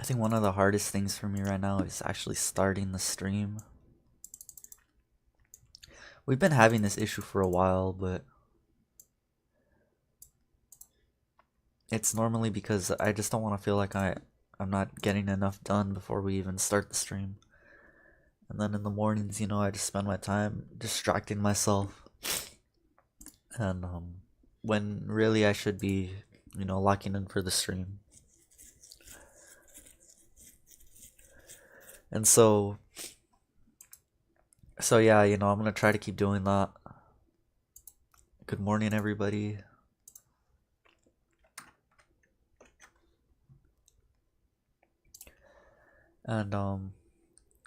I think one of the hardest things for me right now is actually starting the stream. We've been having this issue for a while, but it's normally because I just don't want to feel like I'm not getting enough done before we even start the stream. And then in the mornings, you know, I just spend my time distracting myself. And when really I should be, you know, locking in for the stream. And so yeah, you know, I'm gonna try to keep doing that. Good morning, everybody. And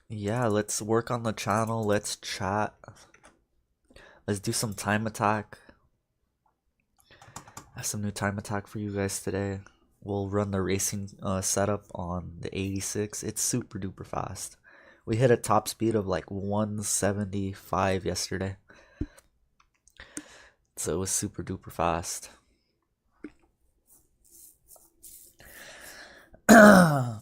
yeah, let's work on the channel. Let's chat. Let's do some time attack. I have some new time attack for you guys today. We'll run the racing setup on the 86. It's super duper fast. We hit a top speed of like 175 yesterday. So it was super duper fast. And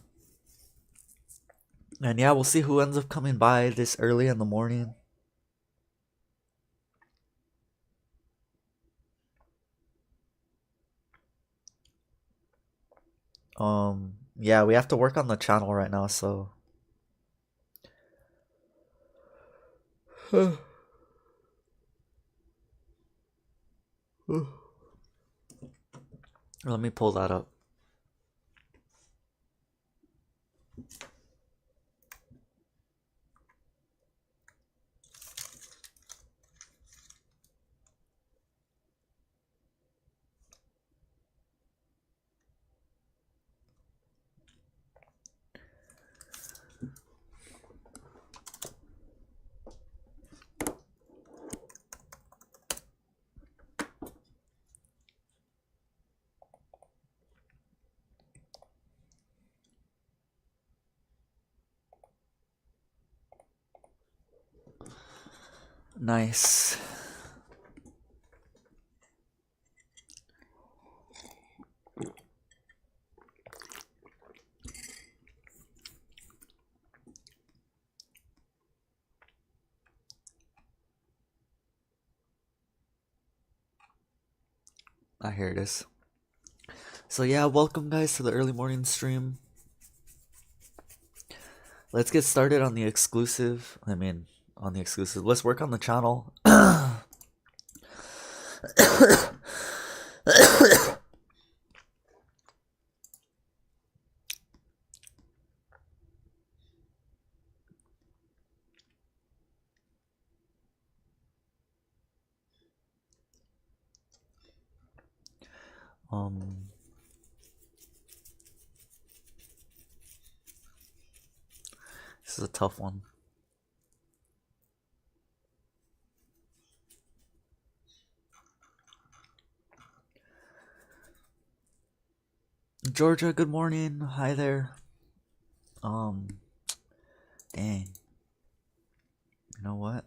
yeah, we'll see who ends up coming by this early in the morning. Yeah, we have to work on the channel right now, so let me pull that up. Nice. Here it is. So yeah, welcome guys to the early morning stream. Let's get started on the exclusive. Let's work on the channel. This is a tough one. Georgia, good morning. Hi there. Dang. You know what?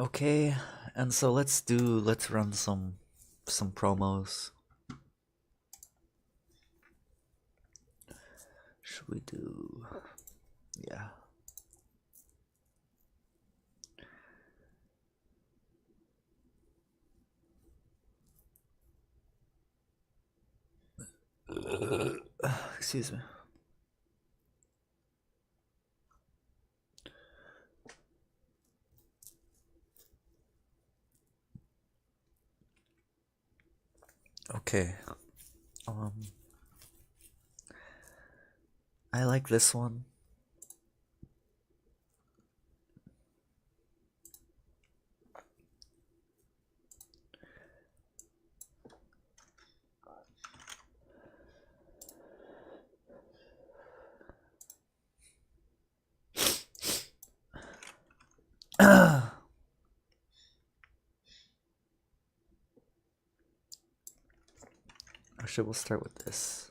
Okay, and so let's run some promos. Should we do, yeah. Excuse me. Okay. I like this one. Actually, we'll start with this.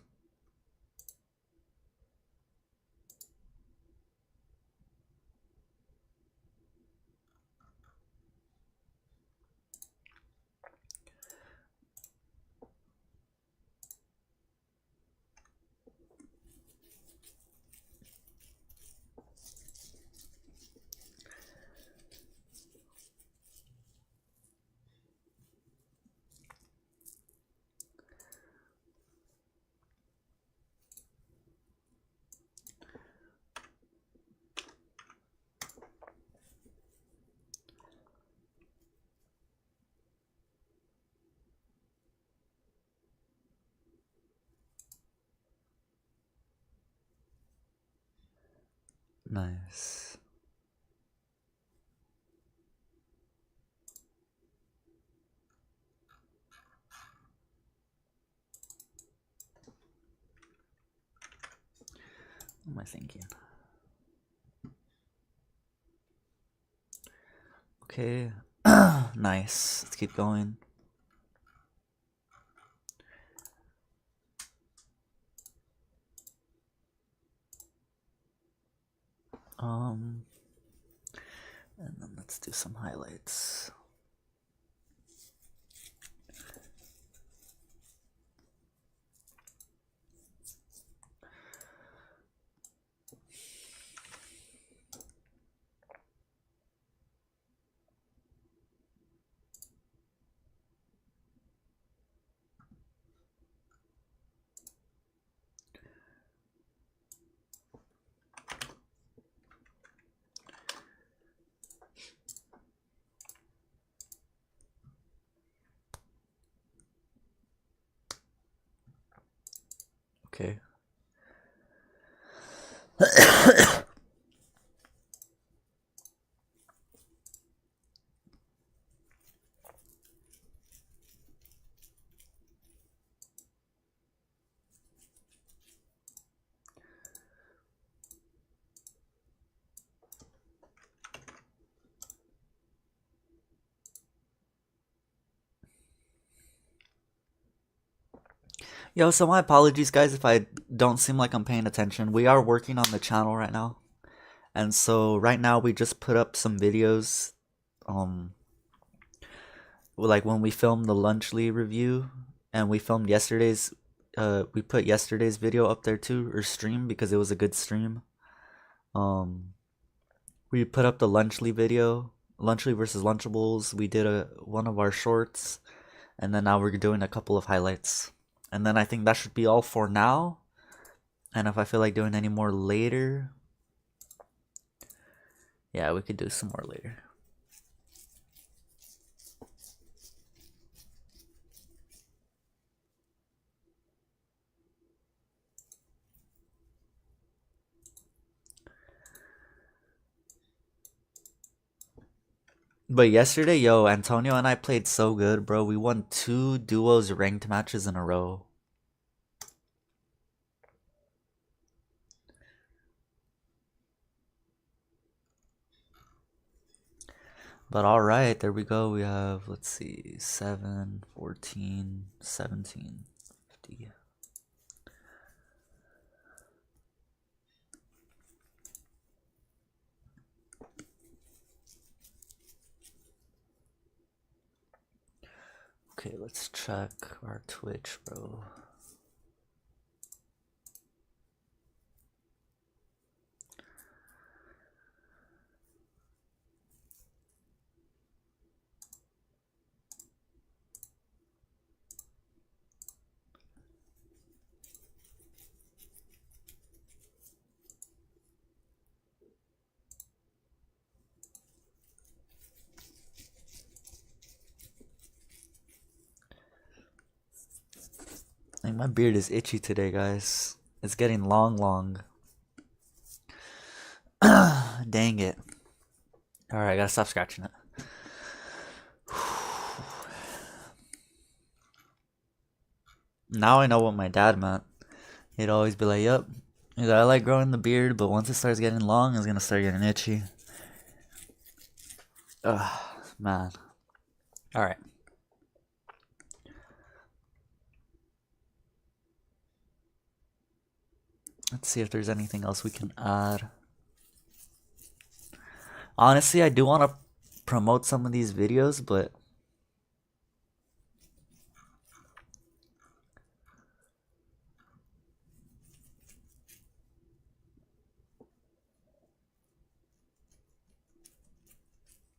Nice. What am I thinking? Okay. Nice. Let's keep going. And then let's do some highlights. Okay. Yo, so my apologies, guys, if I don't seem like I'm paying attention. We are working on the channel right now. And so right now we just put up some videos. Like when we filmed the Lunchly review and we filmed yesterday's we put yesterday's video up there too, or stream, because it was a good stream. We put up the Lunchly video, Lunchly versus Lunchables. We did one of our shorts, and then now we're doing a couple of highlights. And then I think that should be all for now. And if I feel like doing any more later, yeah, we could do some more later. But yesterday, yo, Antonio and I played so good, bro. We won 2 duos ranked matches in a row. But alright, there we go. We have, let's see, 7, 14, 17, 50. Okay, let's check our Twitch, bro. Like, my beard is itchy today, guys. It's getting long. Dang it. Alright, I gotta stop scratching it. Now I know what my dad meant. He'd always be like, yep, I like growing the beard, but once it starts getting long, it's gonna start getting itchy. Ugh, man. Alright. Let's see if there's anything else we can add. Honestly, I do want to promote some of these videos, but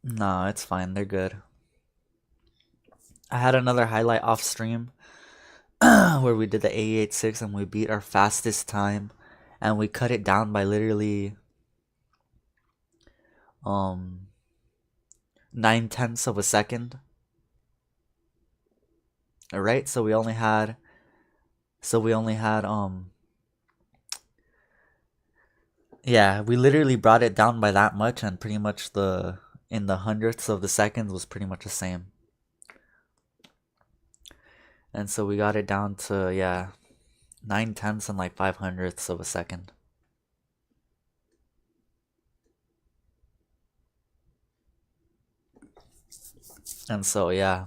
no, it's fine. They're good. I had another highlight off stream where we did the A86 and we beat our fastest time, and we cut it down by literally 9/10 of a second. All right, so we only had yeah, we literally brought it down by that much, and pretty much in the hundredths of the seconds was pretty much the same. And so we got it down to, yeah, 9/10 and like 5/100ths of a second. And so, yeah.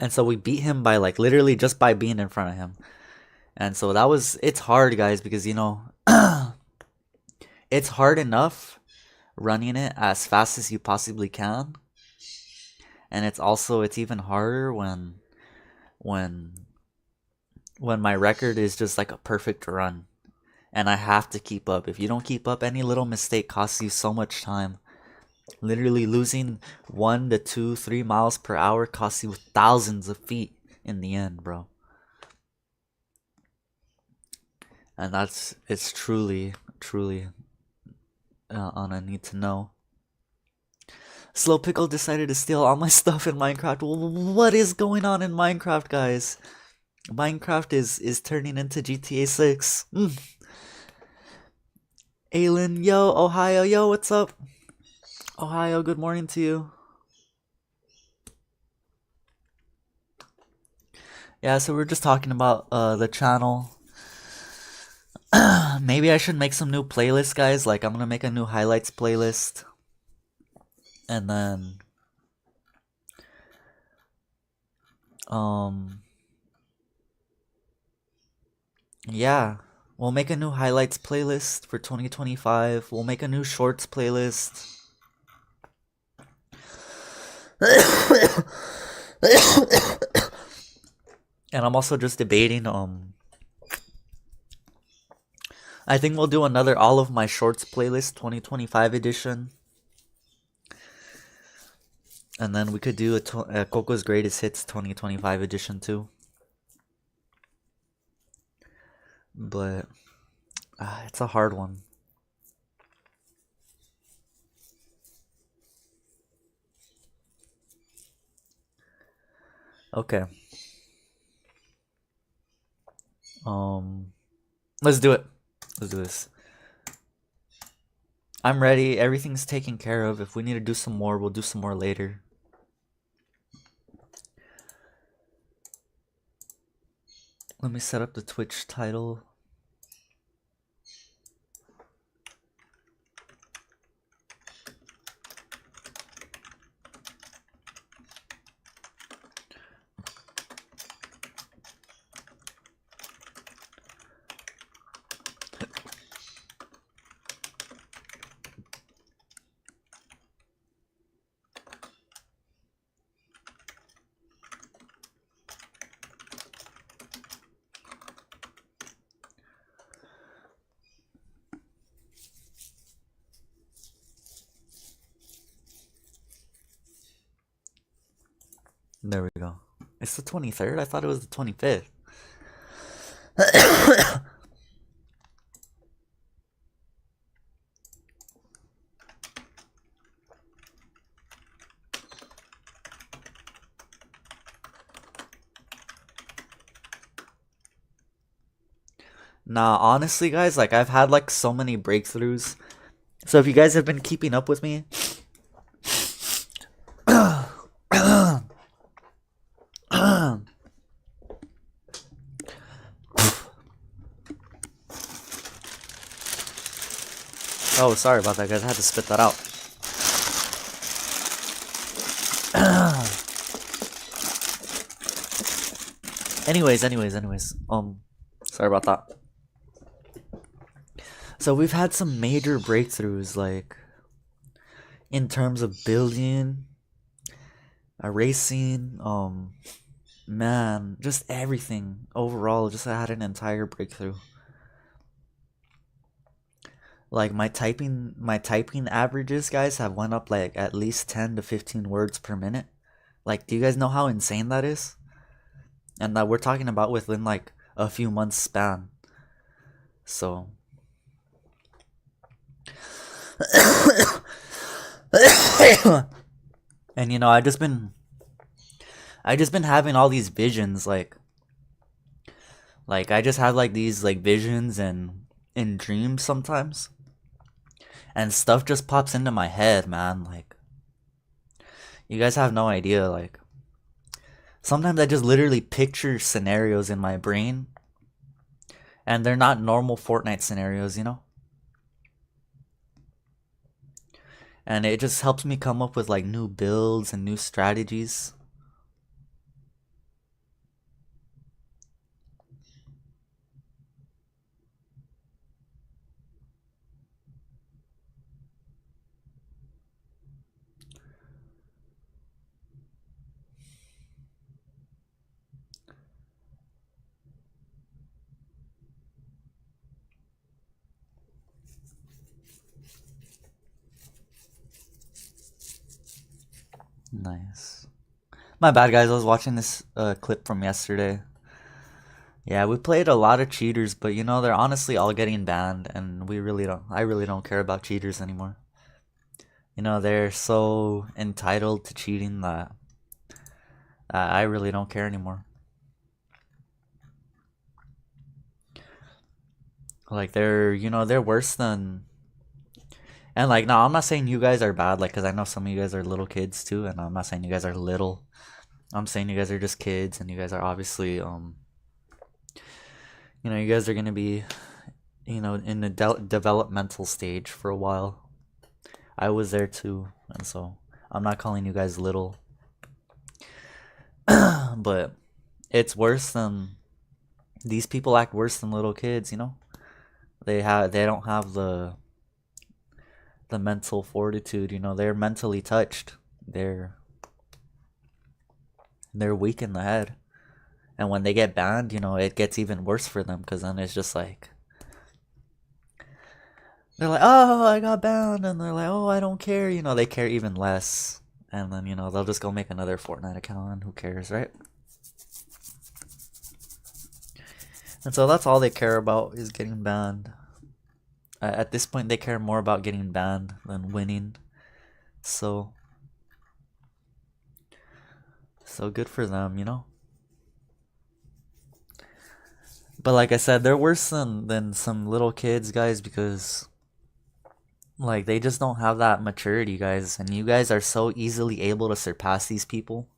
And so we beat him by like literally just by being in front of him. And so it's hard, guys, because you know, it's hard enough running it as fast as you possibly can. And it's even harder when my record is just like a perfect run and I have to keep up. If you don't keep up, any little mistake costs you so much time. Literally losing 1 to 2, 3 miles per hour costs you thousands of feet in the end, bro. And it's truly on a need to know. Slow Pickle decided to steal all my stuff in Minecraft. What is going on in Minecraft, guys? Minecraft is turning into GTA 6. Aylin, yo, Ohio, yo, what's up? Ohio, good morning to you. Yeah, so we're just talking about the channel. Maybe I should make some new playlists, guys. Like, I'm gonna make a new highlights playlist. And then yeah, we'll make a new highlights playlist for 2025. We'll make a new shorts playlist. And I'm also just debating I think we'll do another all of my shorts playlist 2025 edition. And then we could do a Coco's Greatest Hits 2025 edition too. But it's a hard one. Okay. Let's do it. Let's do this. I'm ready. Everything's taken care of. If we need to do some more, we'll do some more later. Let me set up the Twitch title. There we go. It's the 23rd? I thought it was the 25th. Nah, honestly, guys, like, I've had, like, so many breakthroughs. So if you guys have been keeping up with me... Oh, sorry about that, guys. I had to spit that out. anyways. Sorry about that. So we've had some major breakthroughs, like in terms of building, racing, man, just everything overall. Just had an entire breakthrough. Like my typing averages, guys, have went up like at least 10 to 15 words per minute. Like, do you guys know how insane that is? And that we're talking about within like a few months span. So and I just been having all these visions, like I just have like these like visions and in dreams sometimes, and stuff just pops into my head, man. Like, you guys have no idea. Like, sometimes I just literally picture scenarios in my brain, and they're not normal Fortnite scenarios, and it just helps me come up with like new builds and new strategies. Nice. My bad, guys. I was watching this clip from yesterday. Yeah, we played a lot of cheaters, but they're honestly all getting banned, and I really don't care about cheaters anymore. They're so entitled to cheating that I really don't care anymore. Like, they're worse than. And like, no, I'm not saying you guys are bad, like, cause I know some of you guys are little kids too, and I'm not saying you guys are little. I'm saying you guys are just kids, and you guys are obviously, you guys are gonna be, in the developmental stage for a while. I was there too, and so I'm not calling you guys little, but it's worse than these people act worse than little kids. They don't have the mental fortitude. They're mentally touched. They're weak in the head, and when they get banned, it gets even worse for them, because then it's just like they're like, oh, I got banned, and they're like, oh, I don't care. They care even less, and then they'll just go make another Fortnite account, and who cares, right? And so that's all they care about, is getting banned. At this point, they care more about getting banned than winning. So good for them. But like I said, they're worse than some little kids, guys, because like they just don't have that maturity, guys, and you guys are so easily able to surpass these people.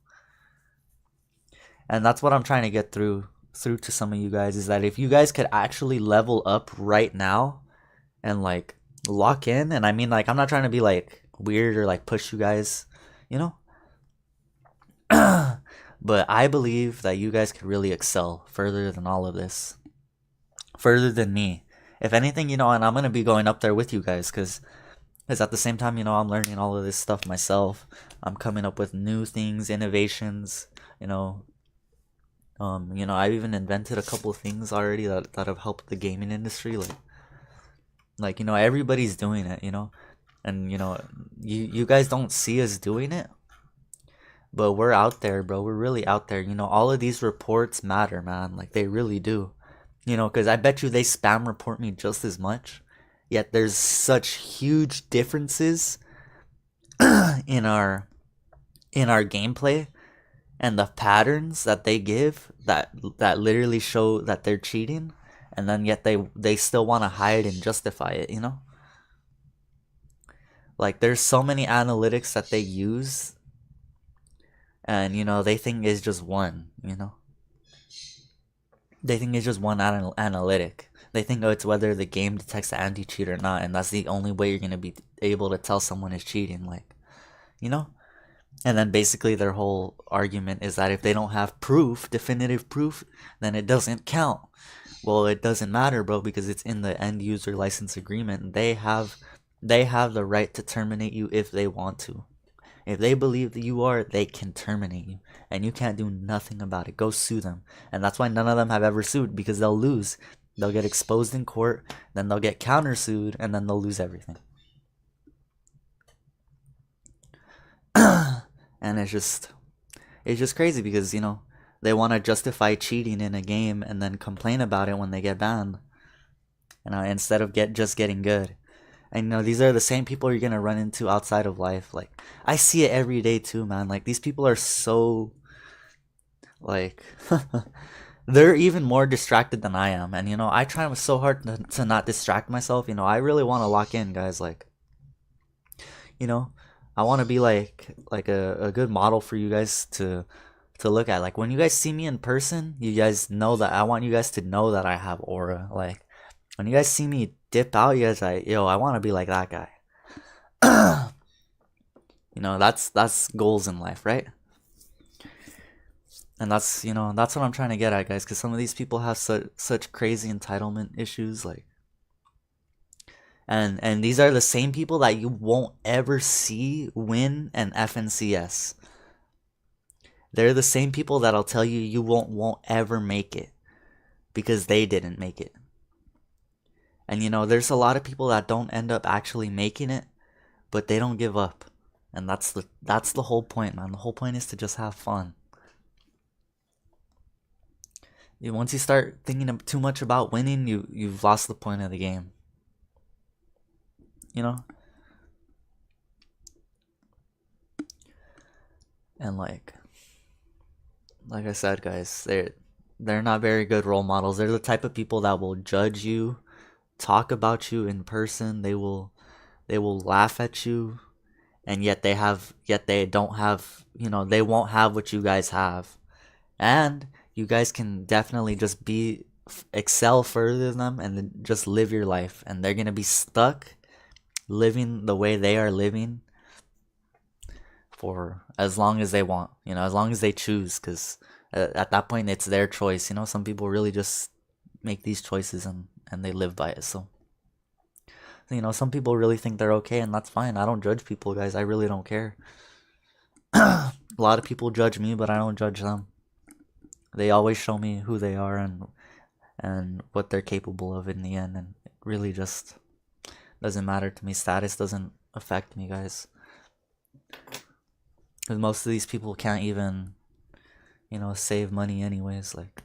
And that's what I'm trying to get through to some of you guys, is that if you guys could actually level up right now and like lock in, and I mean, like, I'm not trying to be like weird or like push you guys, you know but I believe that you guys could really excel further than all of this, further than me. If anything, and I'm gonna be going up there with you guys, because at the same time, I'm learning all of this stuff myself. I'm coming up with new things, innovations. I've even invented a couple of things already that have helped the gaming industry. Like everybody's doing it. And you guys don't see us doing it, but we're out there, bro. We're really out there. All of these reports matter, man. Like, they really do. Because I bet you they spam report me just as much. Yet there's such huge differences in our gameplay and the patterns that they give that literally show that they're cheating, and then yet they still want to hide and justify it. Like, there's so many analytics that they use, and they think it's just one. They think it's just one analytic. They think, oh, it's whether the game detects the anti-cheat or not, and that's the only way you're gonna be able to tell someone is cheating. Like, and then basically their whole argument is that if they don't have proof, definitive proof, then it doesn't count. Well, it doesn't matter, bro, because it's in the end user license agreement. They have the right to terminate you if they want to. If they believe that you are, they can terminate you. And you can't do nothing about it. Go sue them. And that's why none of them have ever sued, because they'll lose. They'll get exposed in court, then they'll get countersued, and then they'll lose everything. And it's just crazy because, they want to justify cheating in a game and then complain about it when they get banned. Instead of just getting good. And these are the same people you're gonna run into outside of life. Like, I see it every day too, man. Like, these people are so, like, they're even more distracted than I am. And I try so hard to not distract myself. I really want to lock in, guys. Like, I want to be like a good model for you guys to look at. Like, when you guys see me in person, you guys know that I want you guys to know that I have aura. Like, when you guys see me dip out, you guys like, yo, I want to be like that guy. That's goals in life, right? And that's what I'm trying to get at, guys, because some of these people have such crazy entitlement issues, like, and these are the same people that you won't ever see win an FNCS. They're the same people that'll tell you you won't ever make it because they didn't make it. And there's a lot of people that don't end up actually making it, but they don't give up. And that's the whole point, man. The whole point is to just have fun. Once you start thinking too much about winning, you've lost the point of the game. And like I said, guys, they're not very good role models. They're the type of people that will judge you, talk about you in person. They will laugh at you, and yet they don't have, they won't have what you guys have. And you guys can definitely just excel further than them and then just live your life, and they're going to be stuck living the way they are living for as long as they want, as long as they choose, because at that point it's their choice. Some people really just make these choices and they live by it. So some people really think they're okay, and that's fine. I don't judge people, guys. I really don't care. A lot of people judge me, but I don't judge them. They always show me who they are and what they're capable of in the end, and it really just doesn't matter to me. Status doesn't affect me, guys, because most of these people can't even save money anyways. Like,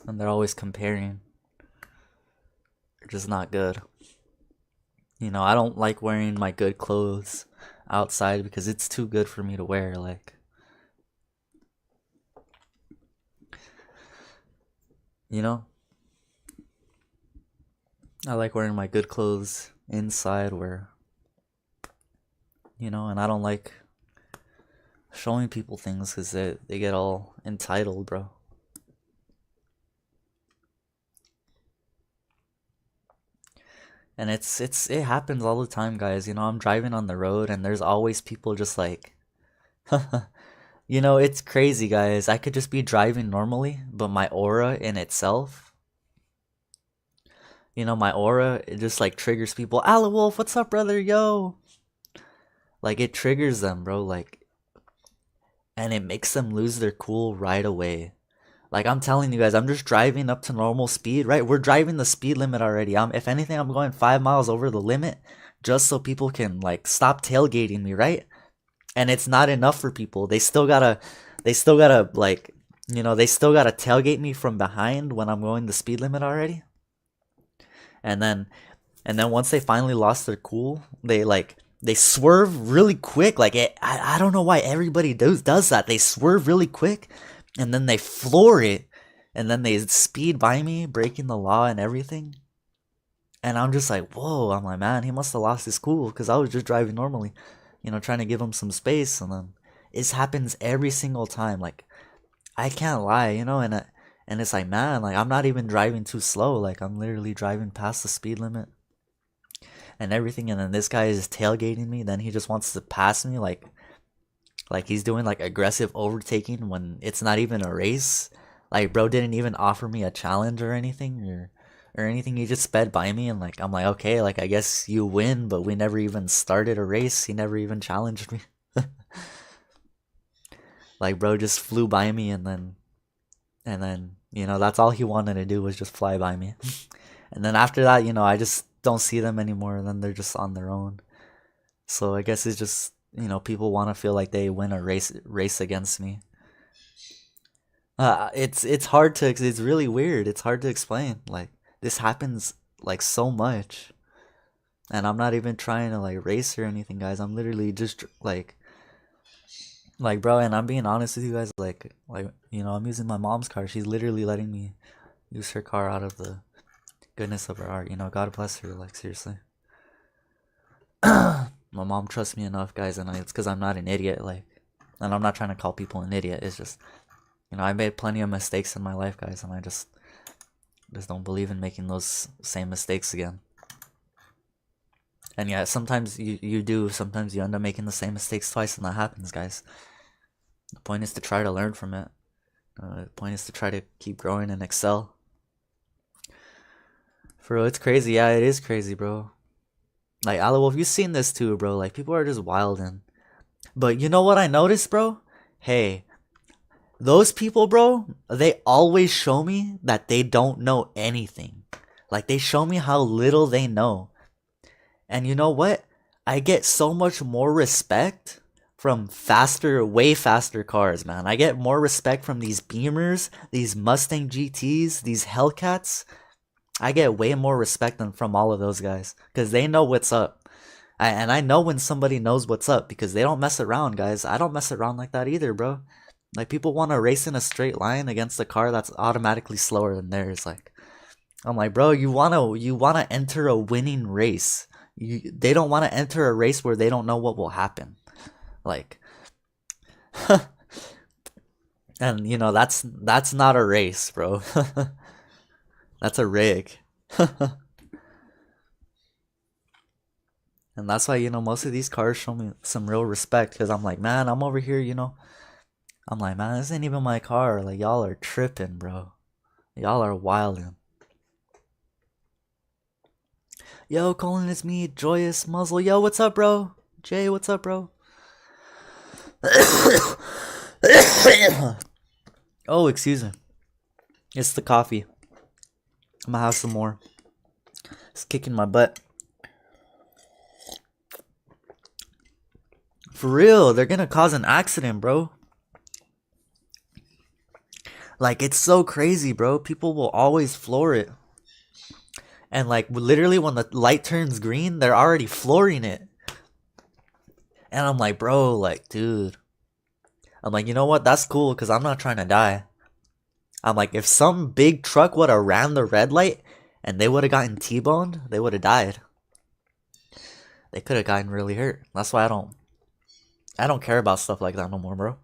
and they're always comparing. They're just not good. I don't like wearing my good clothes outside because it's too good for me to wear. Like, I like wearing my good clothes inside where, and I don't like showing people things because they get all entitled, bro. And it happens all the time, guys. I'm driving on the road and there's always people just like, it's crazy, guys. I could just be driving normally, but my aura in itself, my aura, it just like triggers people. Ala Wolf, what's up, brother? Yo. Like, it triggers them, bro. Like, and it makes them lose their cool right away. Like, I'm telling you guys, I'm just driving up to normal speed, right? We're driving the speed limit already. If anything, I'm going 5 miles over the limit just so people can, like, stop tailgating me, right? And it's not enough for people. They still gotta, like, they still gotta tailgate me from behind when I'm going the speed limit already. And then once they finally lost their cool, they swerve really quick. Like, I don't know why everybody does that. They swerve really quick. And then they floor it, and then they speed by me, breaking the law and everything. And I'm just like, whoa. I'm like, man, he must have lost his cool, because I was just driving normally, trying to give him some space. And then it happens every single time. Like, I can't lie, and it's like, man, like, I'm not even driving too slow. Like, I'm literally driving past the speed limit and everything. And then this guy is tailgating me. Then he just wants to pass me. Like, Like he's doing like aggressive overtaking when it's not even a race. Like bro didn't even offer me a challenge or anything or anything. He just sped by me and like I'm like okay, like I guess you win, but we never even started a race. He never even challenged me. Like bro just flew by me and then you know that's all he wanted to do was just fly by me. And then after that, you know, I just don't see them anymore and then they're just on their own. So I guess it's just, you know, people want to feel like they win a race against me. It's hard to it's really weird. It's hard to explain. Like this happens like so much. And I'm not even trying to like race or anything, guys. I'm literally just like bro, and I'm being honest with you guys, like you know, I'm using my mom's car. She's literally letting me use her car out of the goodness of her heart. You know, God bless her, like seriously. My mom trusts me enough, guys, and it's because I'm not an idiot. Like, and I'm not trying to call people an idiot. It's just, you know, I made plenty of mistakes in my life, guys, and I just don't believe in making those same mistakes again. And yeah, sometimes you do. Sometimes you end up making the same mistakes twice, and that happens, guys. The point is to try to learn from it. The point is to try to keep growing and excel. For real, it's crazy. Yeah, it is crazy, bro. Like, Wolf, you've seen this too, bro. Like, people are just wildin'. But you know what I noticed, bro? Hey, those people, bro, they always show me that they don't know anything. Like, they show me how little they know. And you know what? I get so much more respect from way faster cars, man. I get more respect from these Beamers, these Mustang GTs, these Hellcats. I get way more respect than from all of those guys because they know what's up. And I know when somebody knows what's up because they don't mess around, guys. I don't mess around like that either, bro. Like, people want to race in a straight line against a car that's automatically slower than theirs. Like, I'm like, bro, you wanna enter a winning race. They don't want to enter a race where they don't know what will happen. Like, and you know that's not a race, bro. That's a rig. And that's why, you know, most of these cars show me some real respect because I'm like, man, I'm over here, you know. I'm like, man, this ain't even my car. Like, y'all are tripping, bro. Y'all are wildin'. Yo, Colin, it's me, Joyous Muzzle. Yo, what's up, bro? Jay, what's up, bro? Oh, excuse me. It's the coffee. I'm gonna have some more. It's kicking my butt. For real, they're gonna cause an accident, bro. Like, it's so crazy, bro. People will always floor it. And like literally when the light turns green, they're already flooring it. And I'm like, bro, like, dude. I'm like, you know what? That's cool because I'm not trying to die. I'm like, if some big truck would have ran the red light and they would have gotten T-boned, they would have died. They could have gotten really hurt. That's why I don't care about stuff like that no more, bro.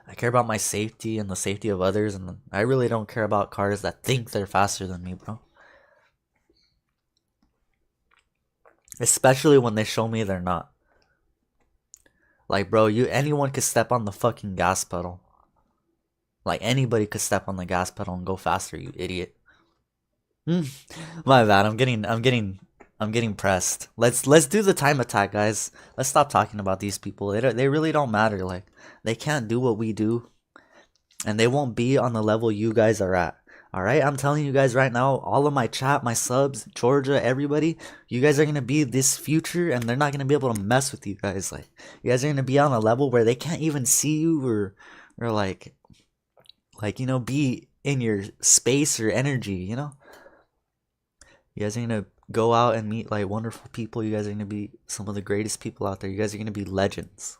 I care about my safety and the safety of others, and I really don't care about cars that think they're faster than me, bro. Especially when they show me they're not. Like, bro, anyone could step on the fucking gas pedal. Like, anybody could step on the gas pedal and go faster, you idiot. My bad. I'm getting pressed. Let's do the time attack, guys. Let's stop talking about these people. They really don't matter. Like, they can't do what we do, and they won't be on the level you guys are at. All right, I'm telling you guys right now, all of my chat, my subs, Georgia, everybody, you guys are gonna be this future, and they're not gonna be able to mess with you guys. Like, you guys are gonna be on a level where they can't even see you or like you know, be in your space or energy. You know, you guys are gonna go out and meet like wonderful people. You guys are gonna be some of the greatest people out there. You guys are gonna be legends.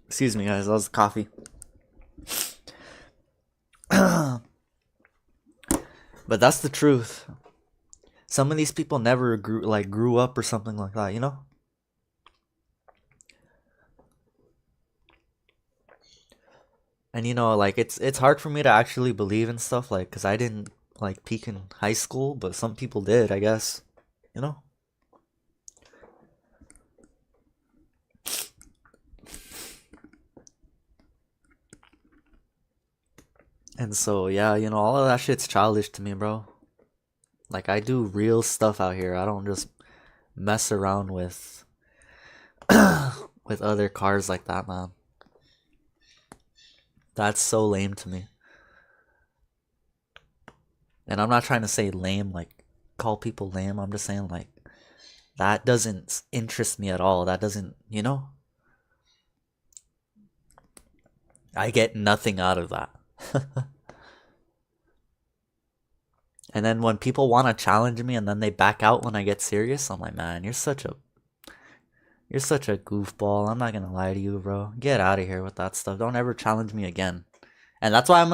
Excuse me, guys. That was coffee. But that's the truth. Some of these people never grew up or something like that, you know? And you know, like it's hard for me to actually believe in stuff, like, cause I didn't like peak in high school, but some people did, I guess. You know. And so yeah, you know, all of that shit's childish to me, bro. Like I do real stuff out here. I don't just mess around with with other cars like that, man. That's so lame to me. And I'm not trying to say lame, like call people lame. I'm just saying like that doesn't interest me at all. That doesn't, you know? I get nothing out of that. And then when people want to challenge me and then they back out when I get serious, I'm like, man, you're such a goofball. I'm not gonna lie to you, bro. Get out of here with that stuff. Don't ever challenge me again. And that's why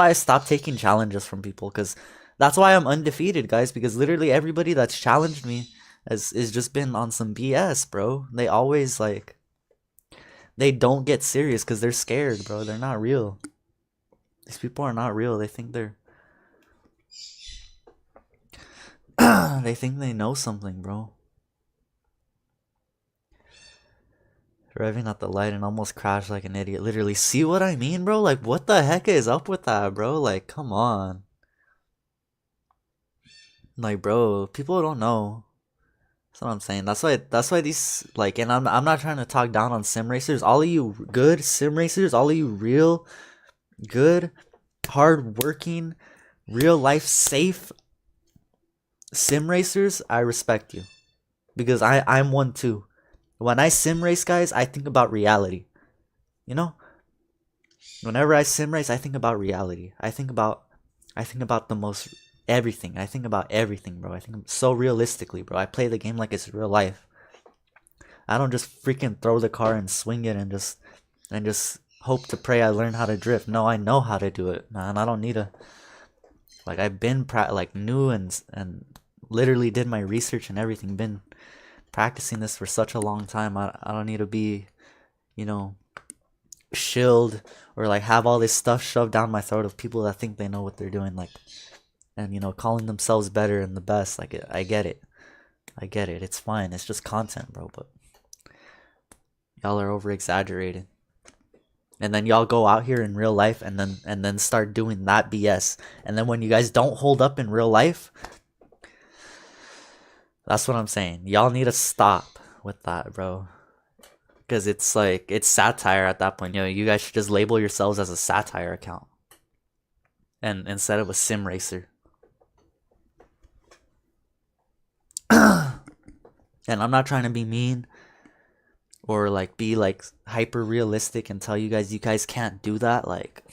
I stopped taking challenges from people, cuz that's why I'm undefeated, guys, because literally everybody that's challenged me is just been on some BS, bro. They always like they don't get serious cuz they're scared, bro. They're not real. These people are not real. They think they're they think they know something, bro. Driving at the light and almost crashed like an idiot. Literally, see what I mean, bro? Like, what the heck is up with that, bro? Like, come on. Like, bro, people don't know. That's what I'm saying. That's why these like, and I'm not trying to talk down on sim racers. All of you good sim racers, all of you real good, hard working, real life safe sim racers, I respect you. Because I'm one too. When I sim race, guys, I think about reality. You know? Whenever I sim race, I think about reality. I think about the most everything. I think about everything, bro. I think so realistically, bro. I play the game like it's real life. I don't just freaking throw the car and swing it and just hope to pray I learn how to drift. No, I know how to do it, man. I don't need to like I've been like new and literally did my research and everything. Been practicing this for such a long time. I don't need to be, you know, shilled or like have all this stuff shoved down my throat of people that think they know what they're doing, like, and you know, calling themselves better and the best. Like, I get it. It's fine. It's just content, bro. But y'all are over exaggerated. And then y'all go out here in real life and then start doing that BS. And then when you guys don't hold up in real life, that's what I'm saying. Y'all need to stop with that, bro. Because it's like, it's satire at that point. You know, you guys should just label yourselves as a satire account. And instead of a sim racer. And I'm not trying to be mean or like be like hyper realistic and tell you guys can't do that. Like,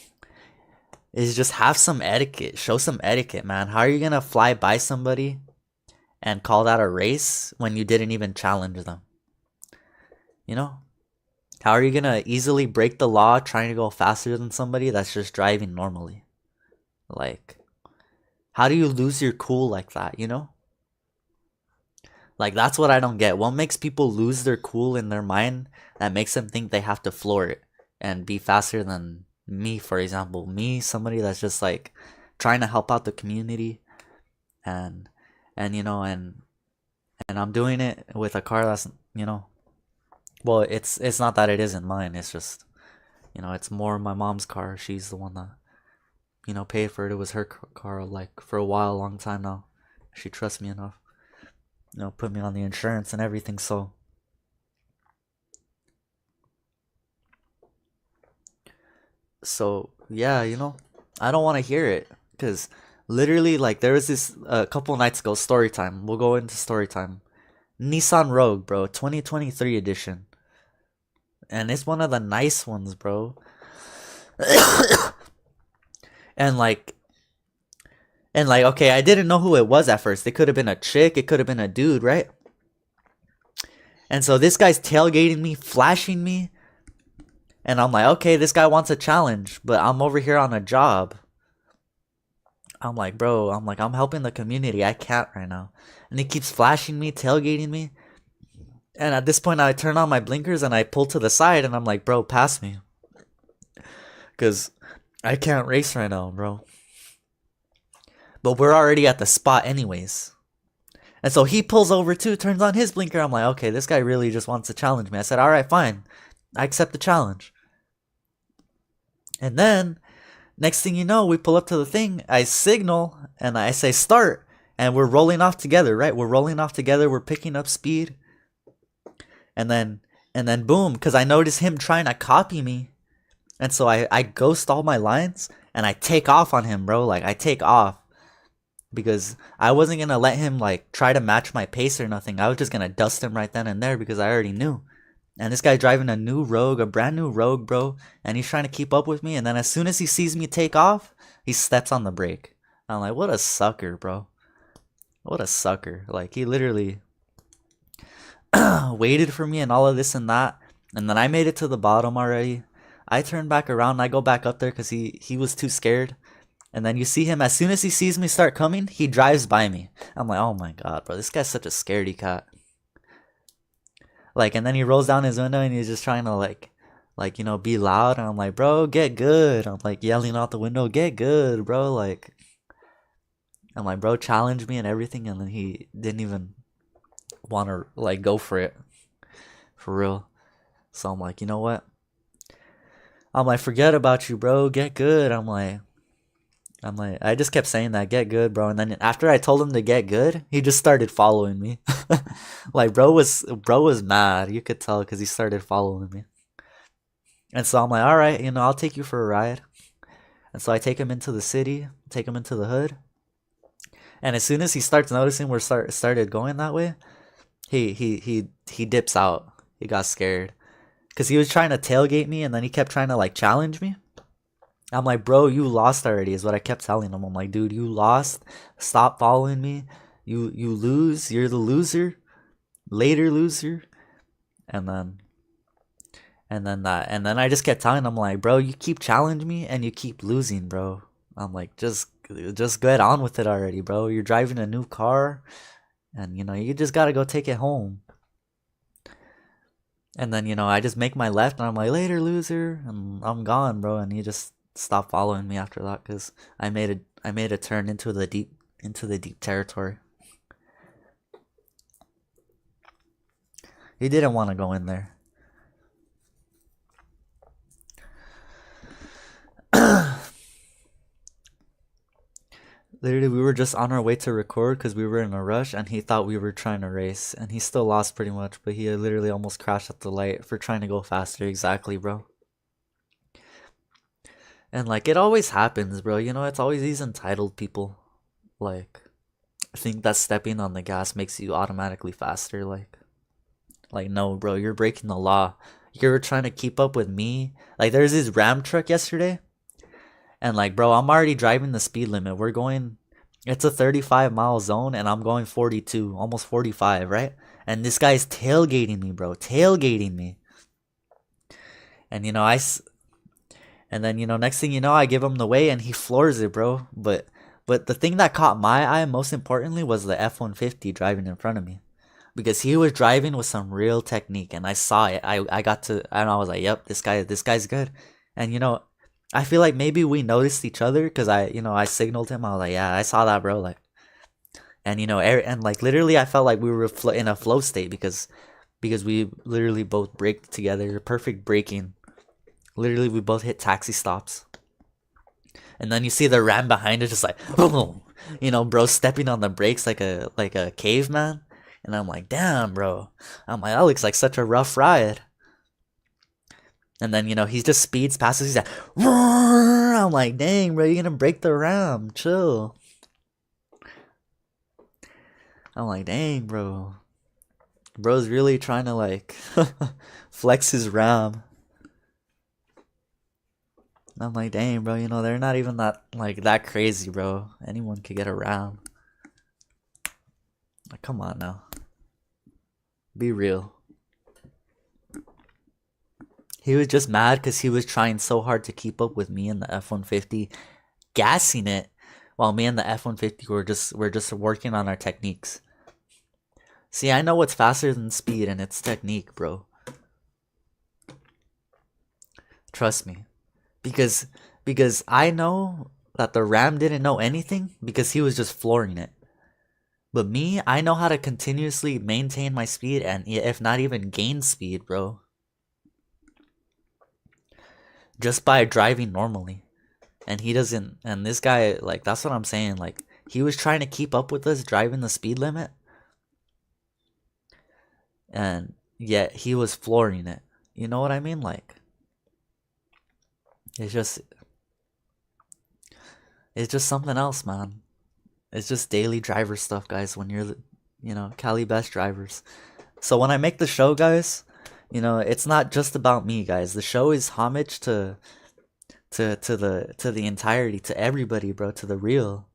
is just have some etiquette. Show some etiquette, man. How are you gonna fly by somebody and call that a race when you didn't even challenge them? You know? How are you gonna easily break the law trying to go faster than somebody that's just driving normally? Like, how do you lose your cool like that, you know? Like, that's what I don't get. What makes people lose their cool in their mind that makes them think they have to floor it and be faster than me, for example? Me, somebody that's just like trying to help out the community and you know, and I'm doing it with a car that's, you know, well, it's not that it isn't mine. It's just, you know, it's more my mom's car. She's the one that, you know, paid for it. It was her car like for a while, long time now. She trusts me enough, you know, put me on the insurance and everything. So yeah, you know, I don't want to hear it because literally, like, there was this a couple nights ago. Story time. We'll go into story time. Nissan Rogue, bro, 2023 edition, and it's one of the nice ones, bro. and like okay, I didn't know who it was at first. It could have been a chick, it could have been a dude, right? And so this guy's tailgating me, flashing me, and I'm like, okay, this guy wants a challenge, but I'm over here on a job. I'm like, bro, I'm helping the community. I can't right now. And he keeps flashing me, tailgating me. And at this point, I turn on my blinkers and I pull to the side and I'm like, bro, pass me. Because I can't race right now, bro. But we're already at the spot anyways. And so he pulls over too, turns on his blinker. I'm like, okay, this guy really just wants to challenge me. I said, all right, fine. I accept the challenge. And then, next thing you know, we pull up to the thing. I signal and I say start. And we're rolling off together, right? We're rolling off together. We're picking up speed. And then boom, because I noticed him trying to copy me. And so I ghost all my lines and I take off on him, bro. Like, I take off. Because I wasn't going to let him, like, try to match my pace or nothing. I was just going to dust him right then and there because I already knew. And this guy driving a brand new Rogue, bro. And he's trying to keep up with me. And then as soon as he sees me take off, he steps on the brake. I'm like, what a sucker, bro. What a sucker. Like, he literally waited for me and all of this and that. And then I made it to the bottom already. I turned back around and I go back up there because he was too scared. And then you see him, as soon as he sees me start coming, he drives by me. I'm like, oh my god, bro, this guy's such a scaredy cat. Like, and then he rolls down his window and he's just trying to like, you know, be loud. And I'm like, bro, get good. I'm like yelling out the window, get good, bro. Like, I'm like, bro, challenge me and everything. And then he didn't even want to like go for it. For real. So I'm like, you know what? I'm like, forget about you, bro. Get good. I'm like, I just kept saying that, get good, bro. And then after I told him to get good, he just started following me. Like, bro was mad. You could tell because he started following me. And so I'm like, all right, you know, I'll take you for a ride. And so I take him into the city, take him into the hood. And as soon as he starts noticing we're started going that way, he dips out. He got scared because he was trying to tailgate me, and then he kept trying to like challenge me. I'm like, bro, you lost already, is what I kept telling him. I'm like, dude, you lost. Stop following me. You lose. You're the loser. Later loser. And then I just kept telling him, like, bro, you keep challenging me and you keep losing, bro. I'm like, just get on with it already, bro. You're driving a new car, and you know you just gotta go take it home. And then, you know, I just make my left and I'm like, later loser, and I'm gone, bro. And he just stopped following me after that because I made a turn into the deep territory. He didn't want to go in there. Literally, we were just on our way to record because we were in a rush, and he thought we were trying to race, and he still lost pretty much, but he literally almost crashed at the light for trying to go faster. Exactly, bro. And like, it always happens, bro. You know, it's always these entitled people. Like, think that stepping on the gas makes you automatically faster. Like no, bro, you're breaking the law. You're trying to keep up with me. Like, there's this Ram truck yesterday. And like, bro, I'm already driving the speed limit. It's a 35-mile zone, and I'm going 42, almost 45, right? And this guy's tailgating me, bro. Tailgating me. And, you know, and then, you know, next thing you know, I give him the way and he floors it, bro. But the thing that caught my eye most importantly was the F-150 driving in front of me. Because he was driving with some real technique, and I saw it. I I was like, yep, this guy's good. And, you know, I feel like maybe we noticed each other because I signaled him. I was like, yeah, I saw that, bro. Like, and, you know, and like literally I felt like we were in a flow state because we literally both braked together. Perfect braking. Literally, we both hit taxi stops. And then you see the Ram behind us just like, boom, you know, bro, stepping on the brakes like a caveman. And I'm like, damn, bro. I'm like, that looks like such a rough ride. And then, you know, he just speeds past us. He's like, roar! I'm like, dang, bro, you're gonna break the Ram. Chill. I'm like, dang, bro. Bro's really trying to, like, flex his Ram. I'm like, dang, bro, you know, they're not even that crazy, bro. Anyone could get a Ram. Like, come on now. Be real. He was just mad because he was trying so hard to keep up with me and the F-150, gassing it, while me and the F-150 were just working on our techniques. See, I know what's faster than speed, and it's technique, bro. Trust me. because because I know that the Ram didn't know anything because he was just flooring it. But me, I know how to continuously maintain my speed and if not even gain speed, bro. Just by driving normally. And he doesn't, and this guy, like, that's what I'm saying. Like, he was trying to keep up with us driving the speed limit. And yet he was flooring it. You know what I mean? Like, it's just, it's just something else, man. It's just daily driver stuff, guys, when you're, Cali best drivers. So when I make the show, guys, it's not just about me, guys. The show is homage to the entirety, to everybody, bro, to the real.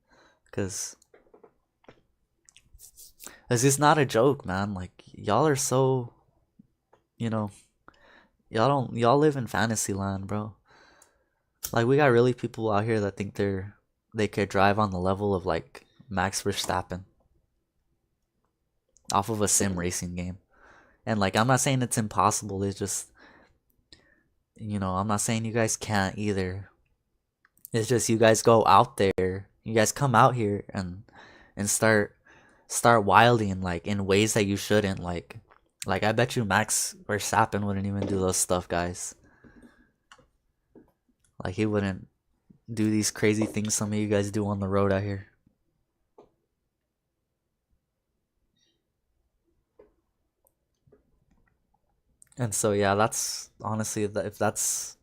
Cause this is not a joke, man. Like, y'all are so, you know, y'all live in fantasy land, bro. Like, we got really people out here that think they could drive on the level of like Max Verstappen off of a sim racing game. And like, I'm not saying it's impossible. It's just, I'm not saying you guys can't either. It's just you guys go out there, you guys come out here and start wilding like in ways that you shouldn't. Like I bet you Max Verstappen wouldn't even do those stuff, guys. Like, he wouldn't do these crazy things some of you guys do on the road out here. And so yeah, that's honestly, if that's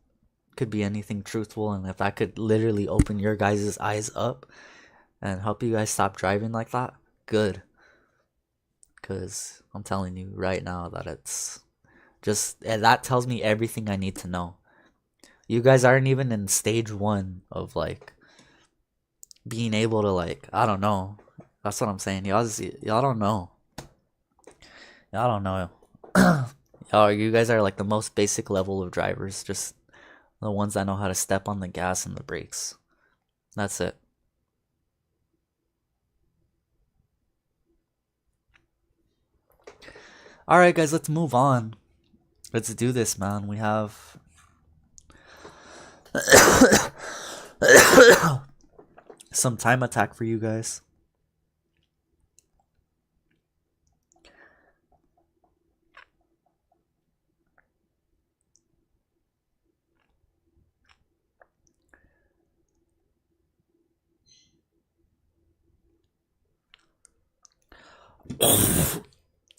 could be anything truthful, and if I could literally open your guys' eyes up and help you guys stop driving like that, good. Because I'm telling you right now that it's just, that tells me everything I need to know. You guys aren't even in stage 1 of like being able to, like, I don't know. That's what I'm saying. Y'all don't know. Y'all don't know. You guys are like the most basic level of drivers, just the ones that know how to step on the gas and the brakes. That's it. Alright, guys, let's move on. Let's do this, man. We have some time attack for you guys.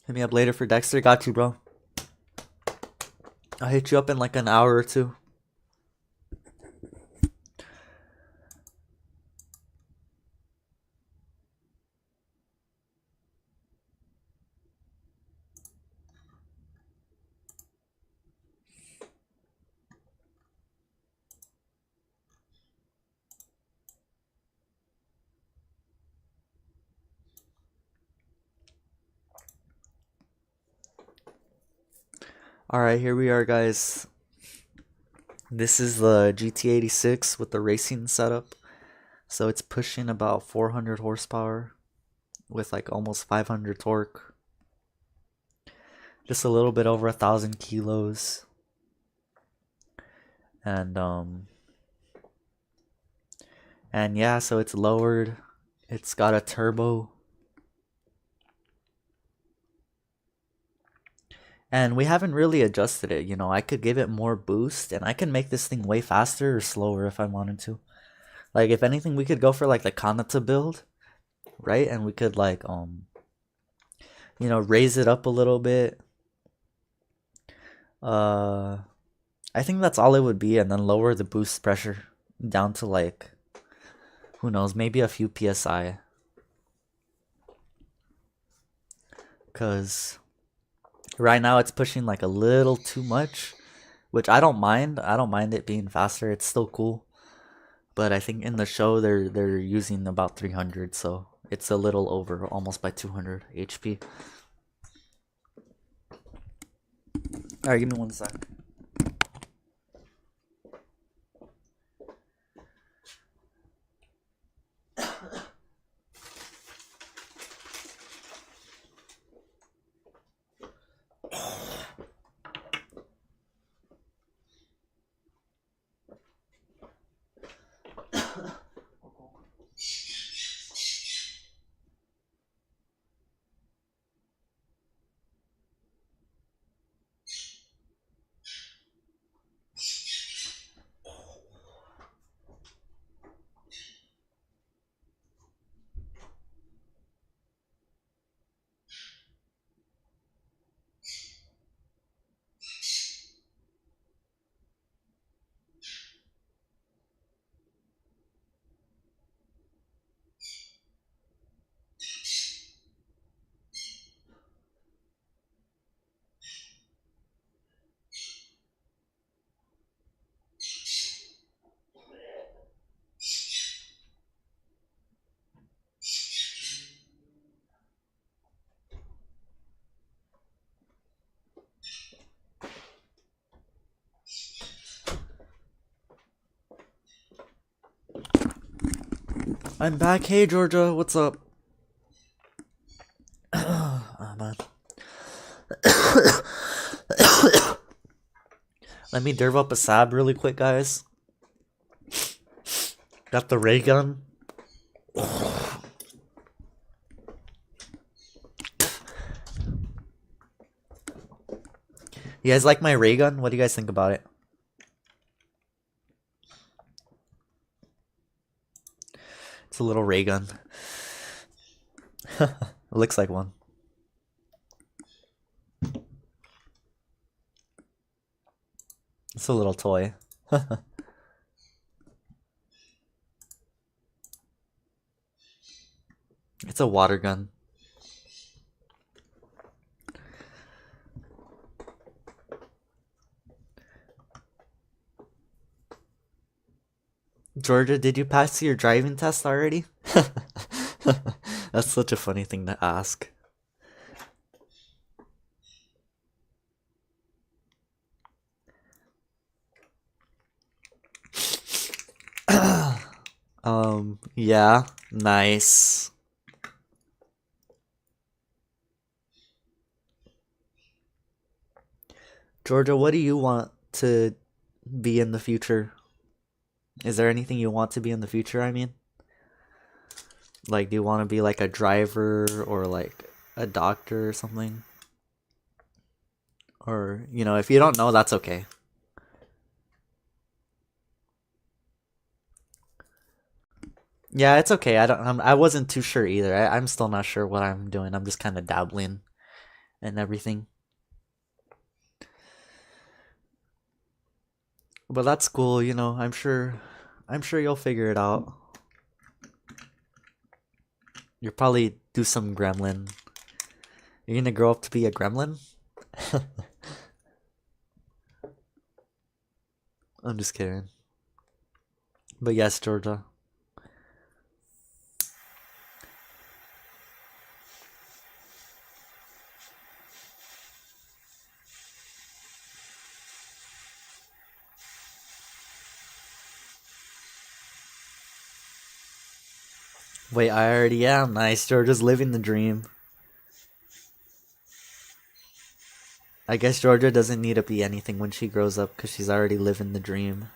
Hit me up later for Dexter. Got you, bro. I'll hit you up in like an hour or two. Alright, here we are, guys. This is the GT86 with the racing setup. So it's pushing about 400 horsepower with like almost 500 torque. Just a little bit over 1,000 kilos. And yeah, so it's lowered. It's got a turbo. And we haven't really adjusted it, I could give it more boost and I can make this thing way faster or slower if I wanted to. Like, if anything, we could go for like the Kanata build, right? And we could like raise it up a little bit. I think that's all it would be, and then lower the boost pressure down to like, who knows, maybe a few PSI. Cause right now it's pushing like a little too much, which I don't mind. I don't mind it being faster. It's still cool. But I think in the show they're using about 300, so it's a little over, almost by 200 HP. Alright, give me 1 sec. I'm back. Hey, Georgia, what's up? Oh, man. Let me derv up a sab really quick, guys. Got the ray gun. You guys like my ray gun? What do you guys think about it? It's a little ray gun. It looks like one. It's a little toy. It's a water gun. Georgia, did you pass your driving test already? That's such a funny thing to ask. Yeah, nice. Georgia, what do you want to be in the future? Is there anything you want to be in the future, I mean? Like, do you want to be like a driver or like a doctor or something? Or, you know, if you don't know, that's okay. Yeah, it's okay. I wasn't too sure either. I'm still not sure what I'm doing. I'm just kind of dabbling and everything. But that's cool, you know. I'm sure you'll figure it out. You'll probably do some gremlin. You're gonna grow up to be a gremlin? I'm just kidding. But yes, Georgia. Wait, I already am. Nice. Georgia's living the dream. I guess Georgia doesn't need to be anything when she grows up because she's already living the dream.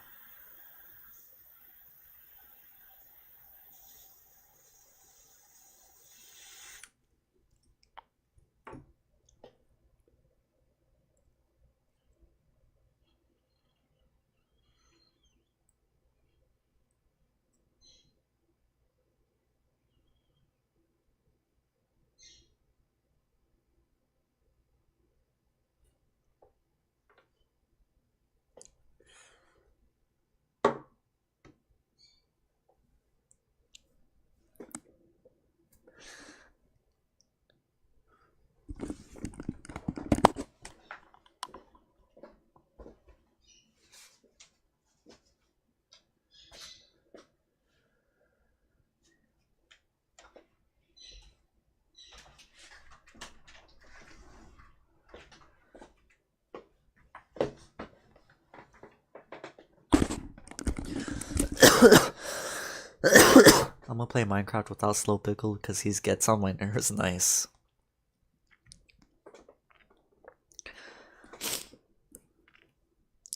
I'm gonna play Minecraft without Slow Pickle because he gets on my nerves. Nice.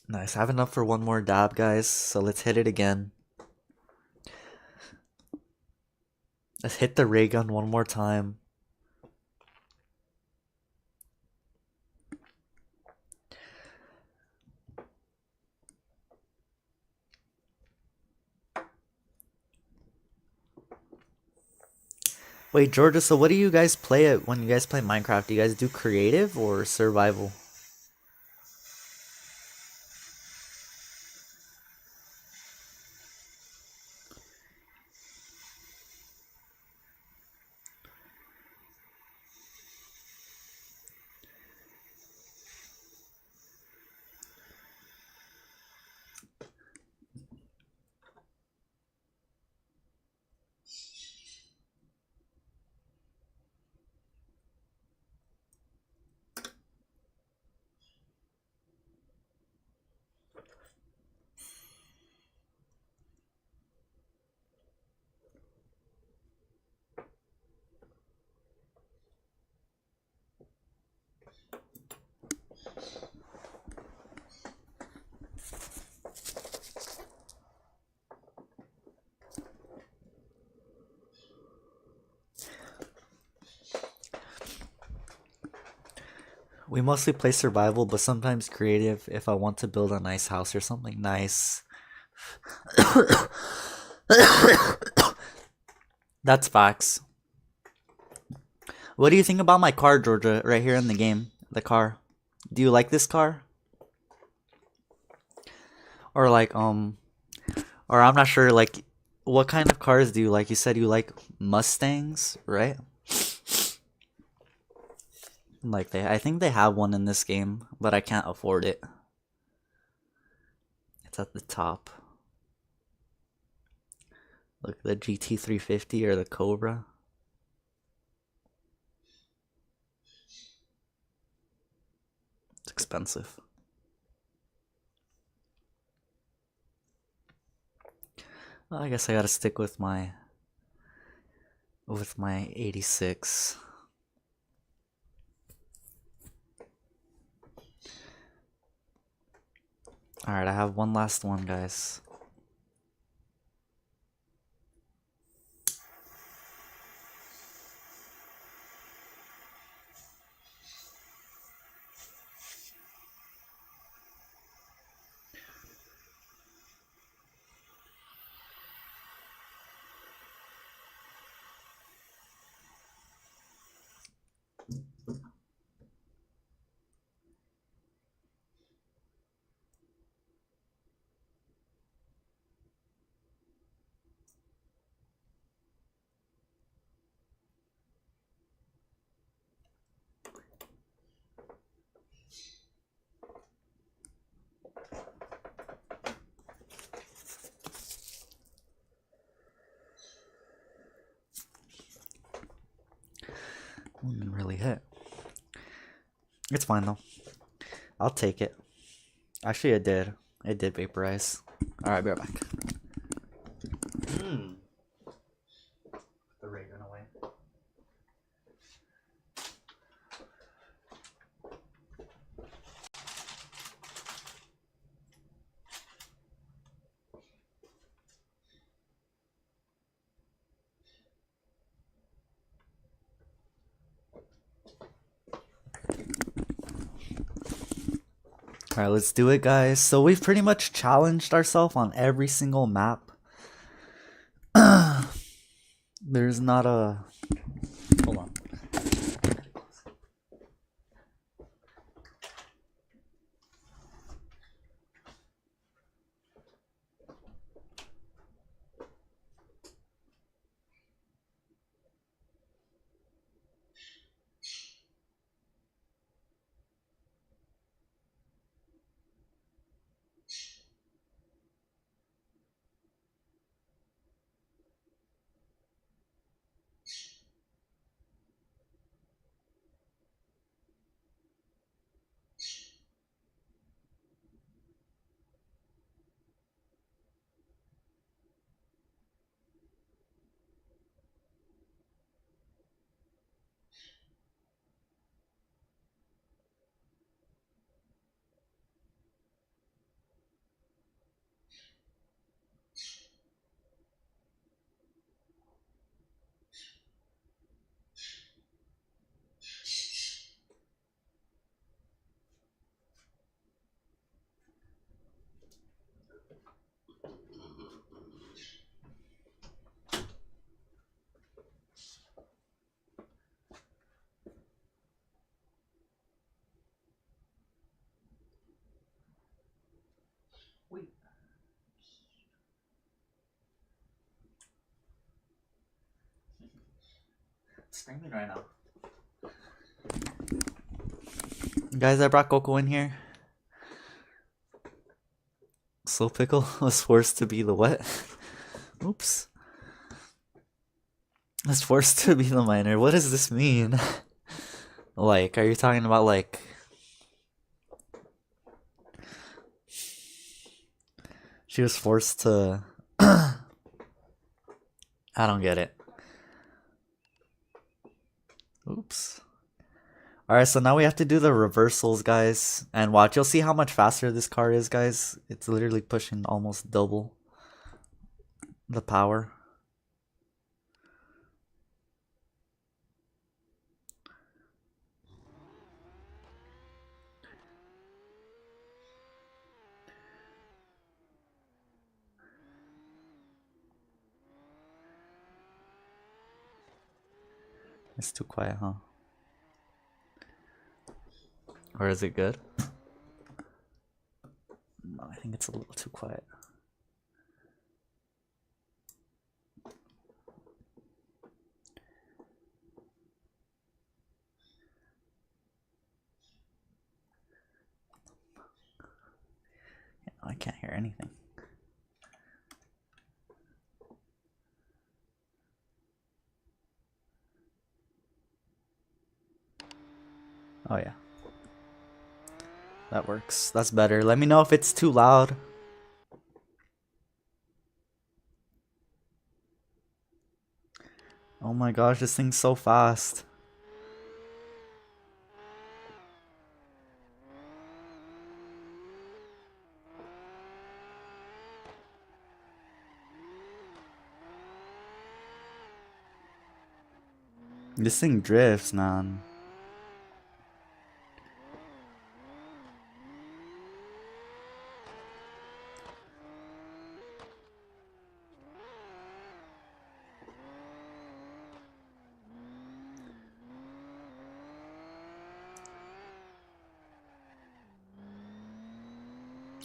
Nice. I have enough for one more dab, guys. So let's hit it again. Let's hit the ray gun one more time. Wait, Georgia, so what do you guys play it when you guys play Minecraft? Do you guys do creative or survival? We mostly play survival, but sometimes creative if I want to build a nice house or something nice. That's facts. What do you think about my car, Georgia, right here in the game? The car. Do you like this car? Or like, or I'm not sure, like, what kind of cars do you like? You said you like Mustangs, right? Like, I think they have one in this game, but I can't afford it. It's at the top. Look, the GT350 or the Cobra. It's expensive. Well, I guess I gotta stick with my 86. Alright, I have one last one, guys. Didn't really hit. It's fine though. I'll take it. Actually, it did. It did vaporize. Alright, be right back. The ray gun away. Alright, let's do it, guys. So we've pretty much challenged ourselves on every single map. There's not a... Hold on. Wait. Screaming right now. Guys, I brought Coco in here. Slow Pickle was forced to be the what? Oops. Was forced to be the miner. What does this mean? Like, are you talking about like... She was forced to... I don't get it. Oops. Alright, so now we have to do the reversals, guys. And watch, you'll see how much faster this car is, guys. It's literally pushing almost double the power. It's too quiet, huh? Or is it good? No, I think it's a little too quiet. I can't hear anything. Oh yeah. That works. That's better. Let me know if it's too loud. Oh my gosh, this thing's so fast. This thing drifts, man.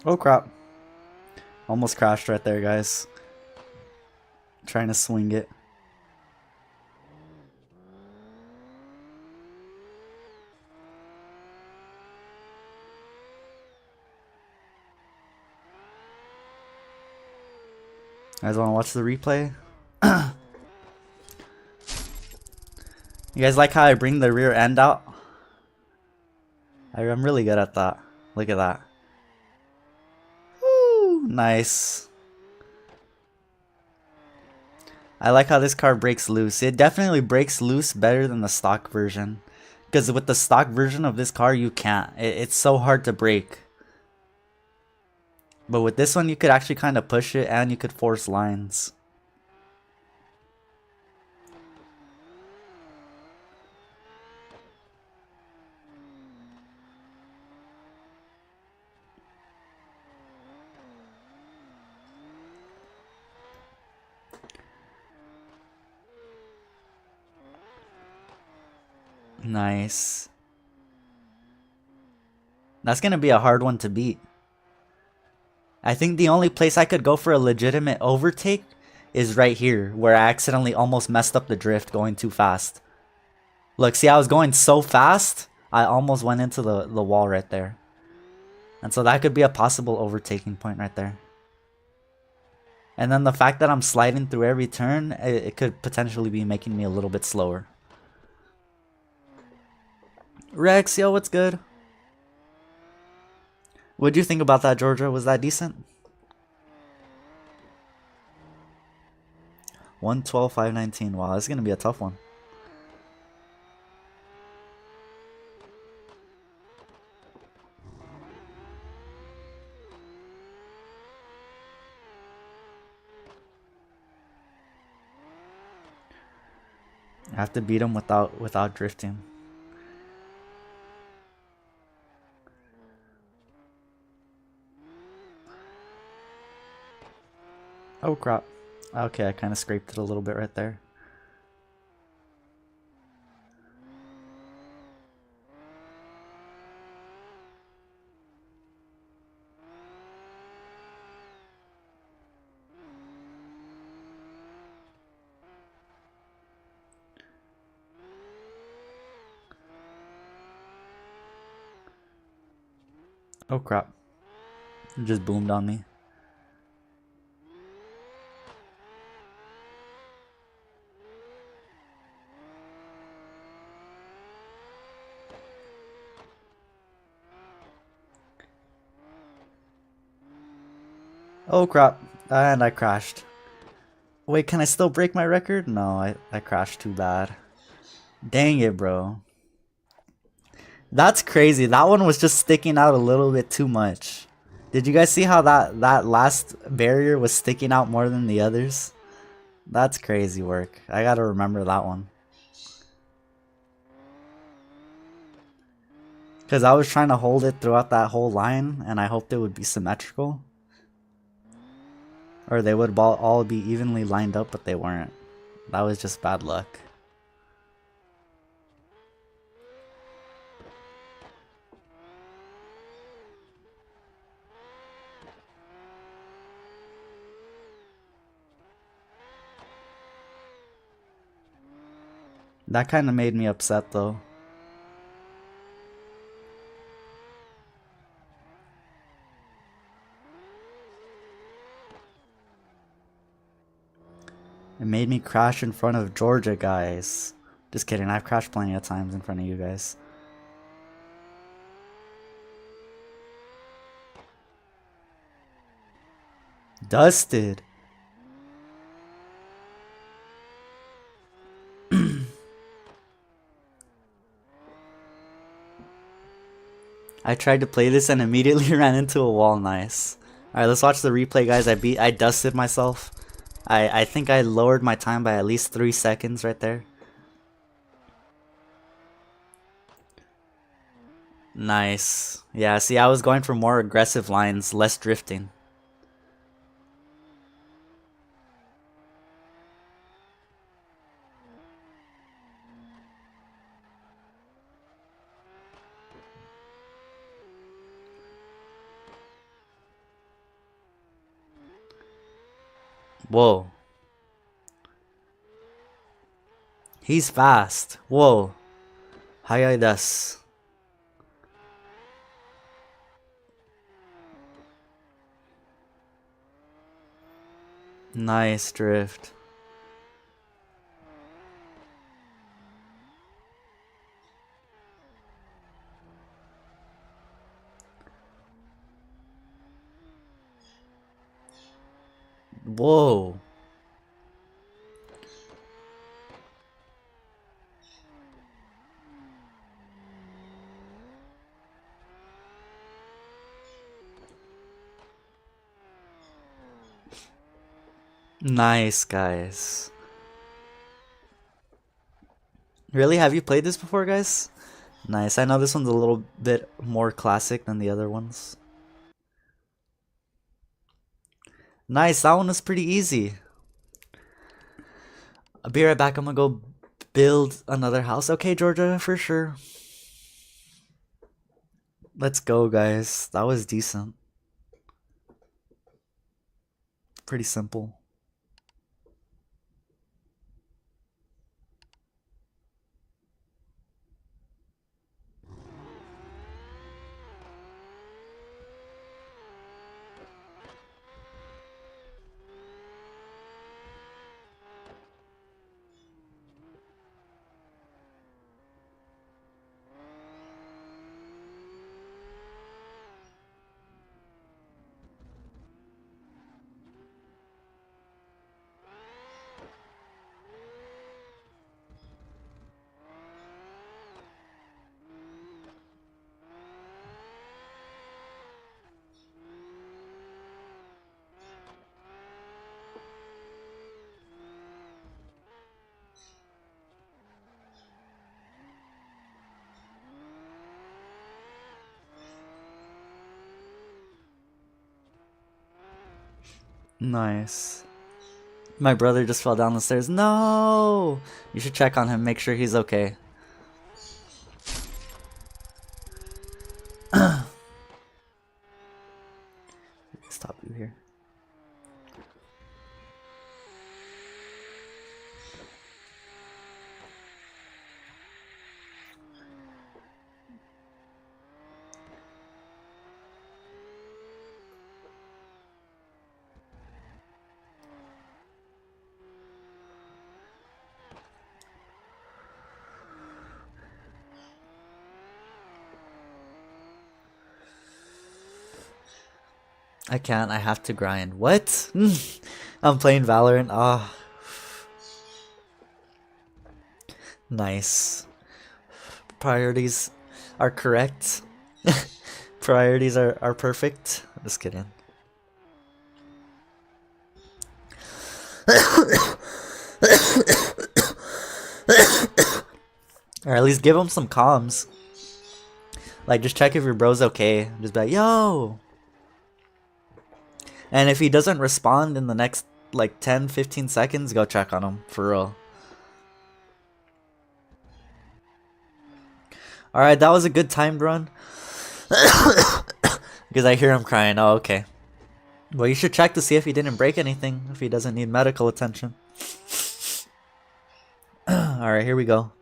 Oh crap. Almost crashed right there, guys. Trying to swing it. You guys want to watch the replay? You guys like how I bring the rear end out? I'm really good at that. Look at that. Woo, nice. I like how this car breaks loose. It definitely breaks loose better than the stock version. Because with the stock version of this car, you can't. It's so hard to break. But with this one, you could actually kind of push it and you could force lines. Nice. That's going to be a hard one to beat. I think the only place I could go for a legitimate overtake is right here, where I accidentally almost messed up the drift going too fast. Look, see, I was going so fast, I almost went into the wall right there. And so that could be a possible overtaking point right there. And then the fact that I'm sliding through every turn, it could potentially be making me a little bit slower. Rex, yo, what's good? What'd you think about that, Georgia? Was that decent? 112,519. Wow, this is gonna be a tough one. I have to beat him without drifting. Oh crap. Okay, I kind of scraped it a little bit right there. Oh crap. It just boomed on me. Oh crap. And I crashed. Wait, can I still break my record? No, I crashed too bad. Dang it, bro. That's crazy. That one was just sticking out a little bit too much. Did you guys see how that last barrier was sticking out more than the others? That's crazy work. I gotta remember that one. Because I was trying to hold it throughout that whole line, and I hoped it would be symmetrical. Or they would all be evenly lined up, but they weren't. That was just bad luck. That kind of made me upset though. It made me crash in front of Georgia, guys. Just kidding, I've crashed plenty of times in front of you guys. Dusted. I tried to play this and immediately ran into a wall. Nice. Alright, let's watch the replay, guys. I dusted myself. I think I lowered my time by at least 3 seconds right there. Nice. Yeah, see, I was going for more aggressive lines, less drifting. Whoa. He's fast. Whoa. Hayai desu. Nice drift. Whoa. Nice, guys. Really? Have you played this before, guys? Nice. I know this one's a little bit more classic than the other ones. Nice. That one was pretty easy. I'll be right back. I'm gonna go build another house. Okay, Georgia, for sure. Let's go, guys. That was decent. Pretty simple. Nice. My brother just fell down the stairs. No! You should check on him, make sure he's okay. Stop you here. I can't, I have to grind. What? I'm playing Valorant. Ah. Nice. Priorities are correct. Priorities are perfect. I'm just kidding. Or at least give him some comms. Like, just check if your bro's okay. Just be like, yo! And if he doesn't respond in the next, like, 10-15 seconds, go check on him. For real. Alright, that was a good timed run. Because I hear him crying. Oh, okay. Well, you should check to see if he didn't break anything. If he doesn't need medical attention. Alright, here we go.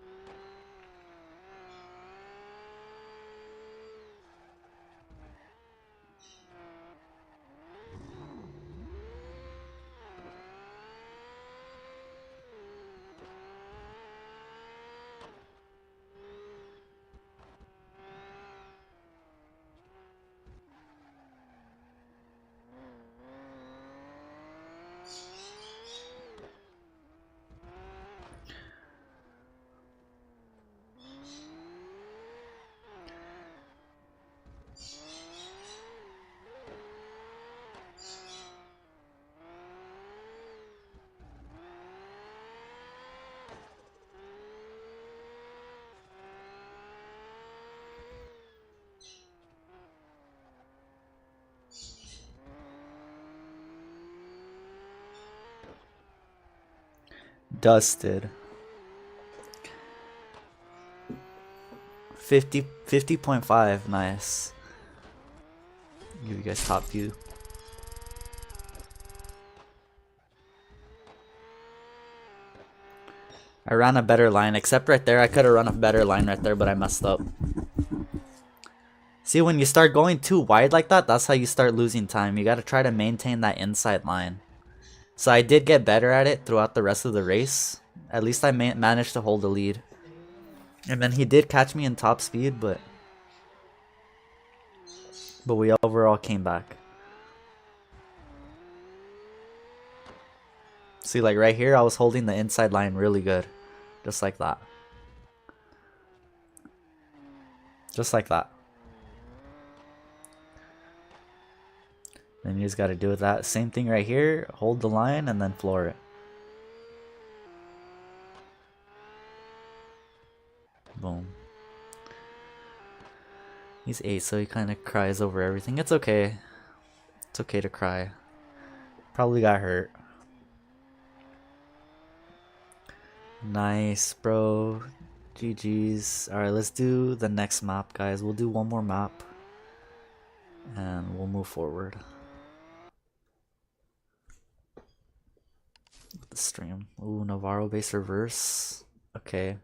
Dusted. 50.5. Nice. Give you guys top view. I ran a better line, except right there. I could have run a better line right there, but I messed up. See, when you start going too wide like that, that's how you start losing time. You got to try to maintain that inside line. So I did get better at it throughout the rest of the race. At least I managed to hold the lead. And then he did catch me in top speed, but we overall came back. See, like right here, I was holding the inside line really good. Just like that. Just like that. Then you just got to do that. Same thing right here. Hold the line and then floor it. Boom. He's 8, so he kind of cries over everything. It's okay. It's okay to cry. Probably got hurt. Nice, bro. GG's. Alright, let's do the next map, guys. We'll do one more map. And we'll move forward. The stream. Ooh, Navarro base reverse. Okay.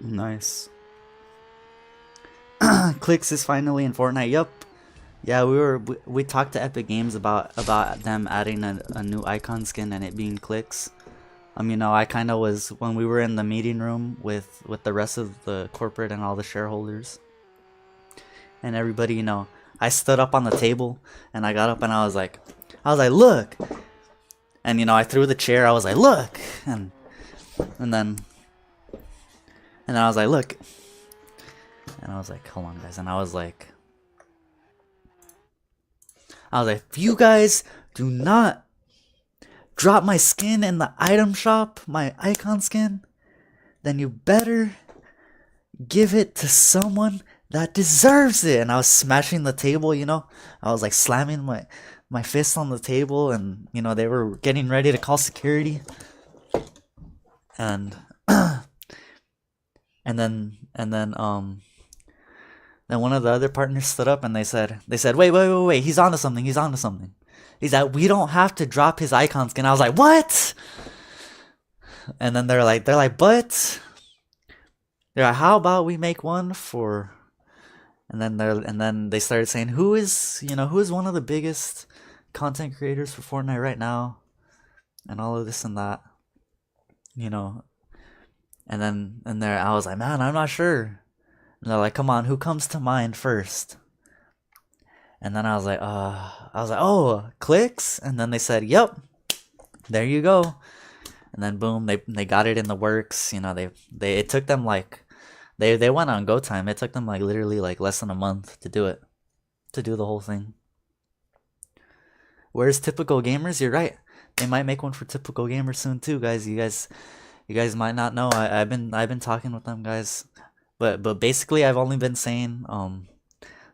Nice. CLIX'S is finally in Fortnite. Yup. Yeah, we talked to Epic Games about them adding a new icon skin and it being CLIX'S. You know, I kind of was when we were in the meeting room with the rest of the corporate and all the shareholders and everybody. You know, I stood up on the table and I got up and I was like, look. And you know, I threw the chair. I was like, look. And then I was like, look. And I was like, hold on, guys. And I was like, if you guys do not drop my skin in the item shop, my icon skin, then you better give it to someone that deserves it. And I was smashing the table, you know. I was like slamming my fist on the table, and you know, they were getting ready to call security. And then one of the other partners stood up and they said, wait, he's onto something. He's like, we don't have to drop his icon skin. I was like, what? And then they're like, but they're like, how about we make one for? And then they started saying, who is one of the biggest content creators for Fortnite right now, and all of this and that, you know. And there, I was like, man, I'm not sure. And they're like, come on, who comes to mind first? And then I was like, oh, CLIX'S? And then they said, yep, there you go. And then boom, they got it in the works. You know, it took them like, they went on go time. It took them like literally like less than a month to do it, to do the whole thing. Whereas Typical Gamers, you're right. They might make one for Typical Gamers soon too, guys. You guys might not know. I've been talking with them, guys. But basically, I've only been saying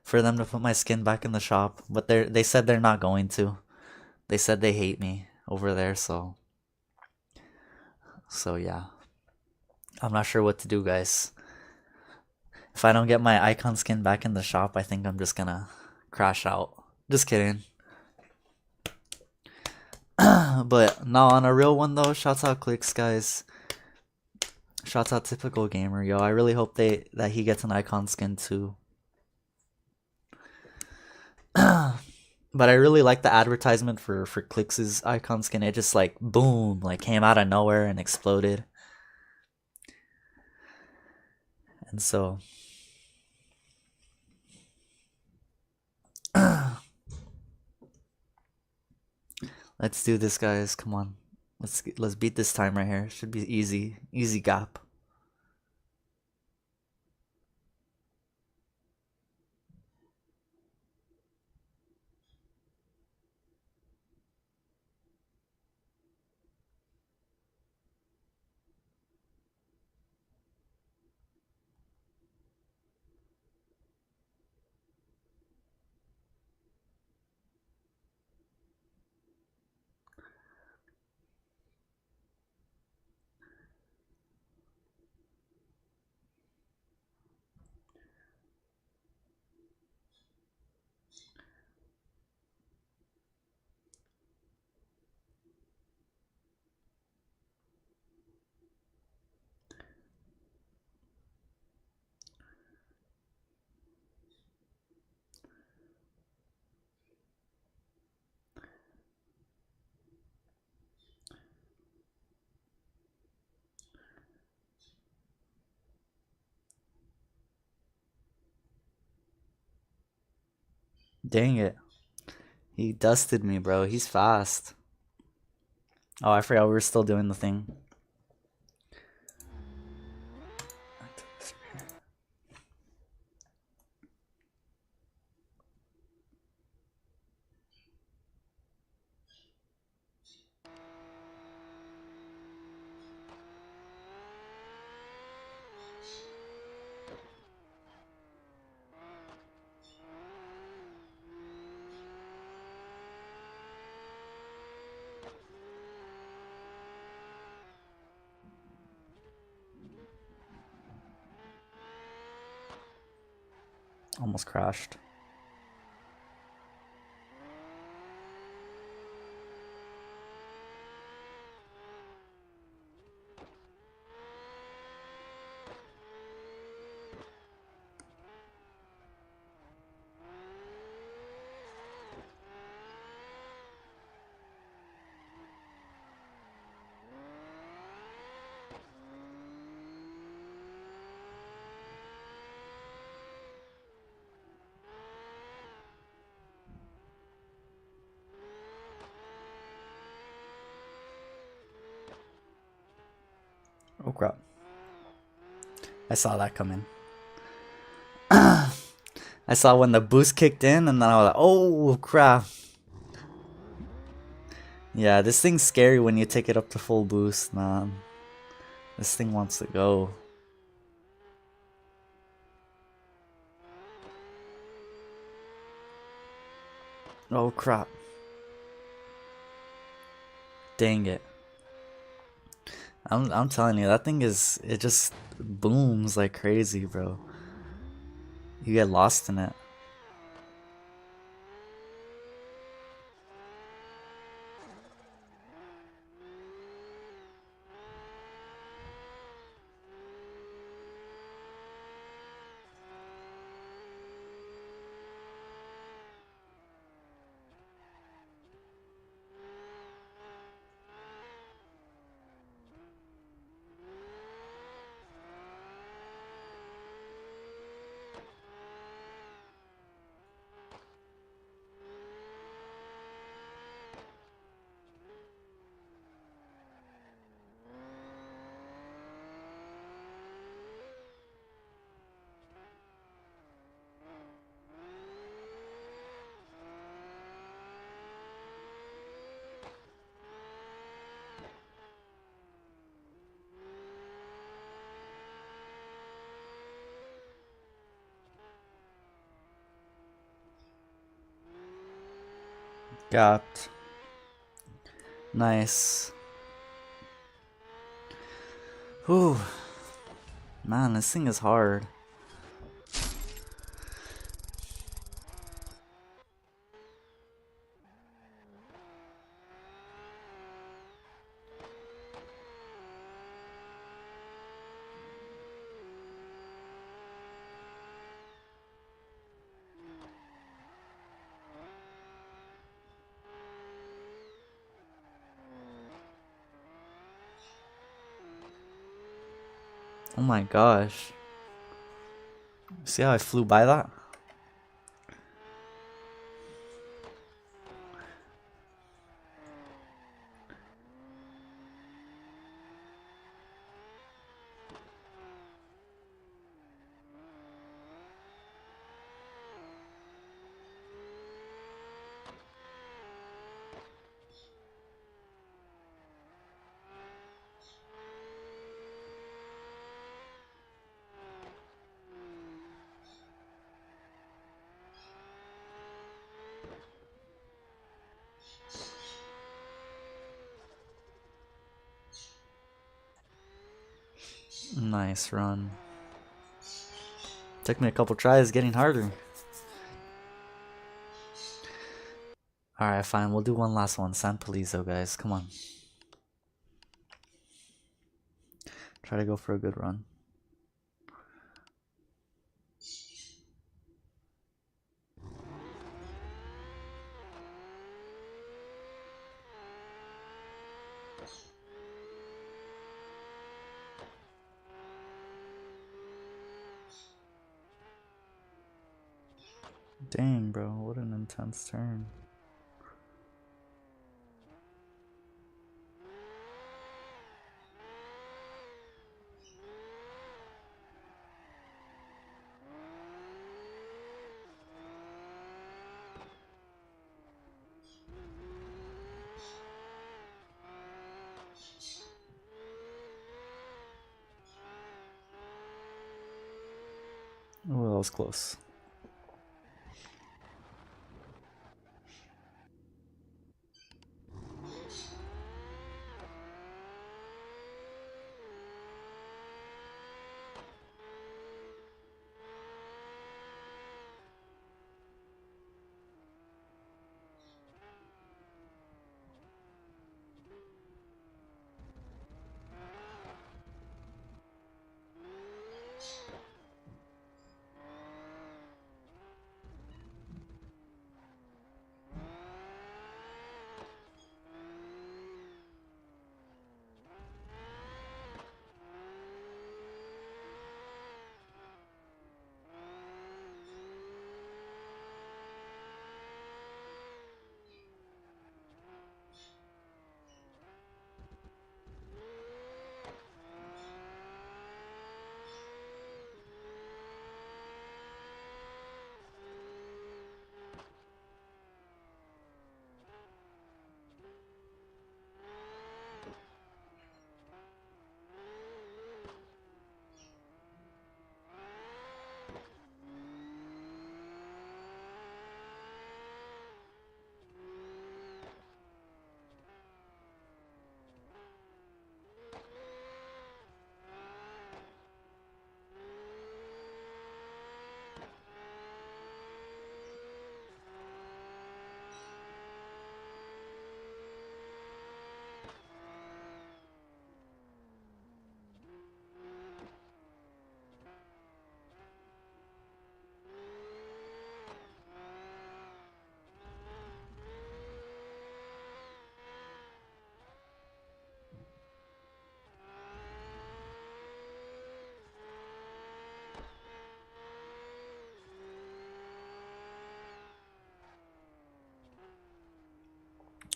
for them to put my skin back in the shop, but they said they're not going to. They said they hate me over there, so yeah. I'm not sure what to do, guys. If I don't get my icon skin back in the shop, I think I'm just gonna crash out. Just kidding. But no, on a real one though, shouts out CLIX'S, guys. Shouts out Typical Gamer, yo. I really hope that he gets an icon skin too. But I really like the advertisement for CLIX'S icon skin. It just like boom, like came out of nowhere and exploded. And so let's do this, guys. Come on. Let's beat this time right here. Should be easy. Easy gap. Dang it. He dusted me, bro. He's fast. Oh, I forgot we were still doing the thing. Almost crashed. Oh crap. I saw that coming. I saw when the boost kicked in and then I was like, oh crap. Yeah, this thing's scary when you take it up to full boost, man. This thing wants to go. Oh crap. Dang it. I'm telling you, that thing it just booms like crazy, bro. You get lost in it. Gapped. Nice. Whew. Man, this thing is hard. Oh my gosh. See how I flew by that? Nice run. Took me a couple tries, getting harder. Alright, fine. We'll do one last one. San Palizo, guys. Come on. Try to go for a good run. Dang, bro. What an intense turn. Oh, that was close.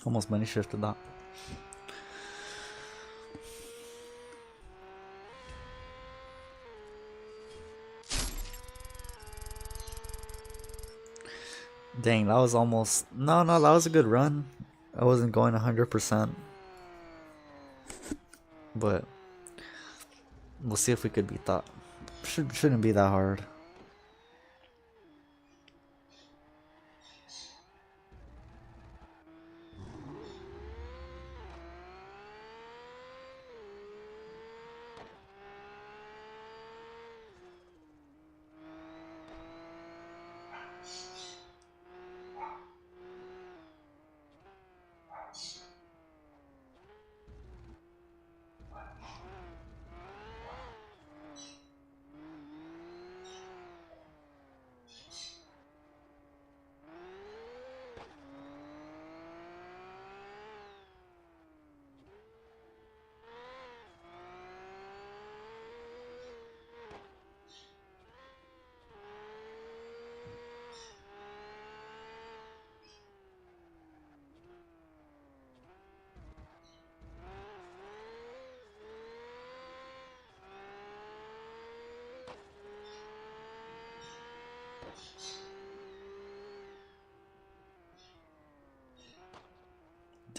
Almost money shifted that. Dang, that was almost... No, that was a good run. I wasn't going 100%. But we'll see if we could beat that. Shouldn't be that hard.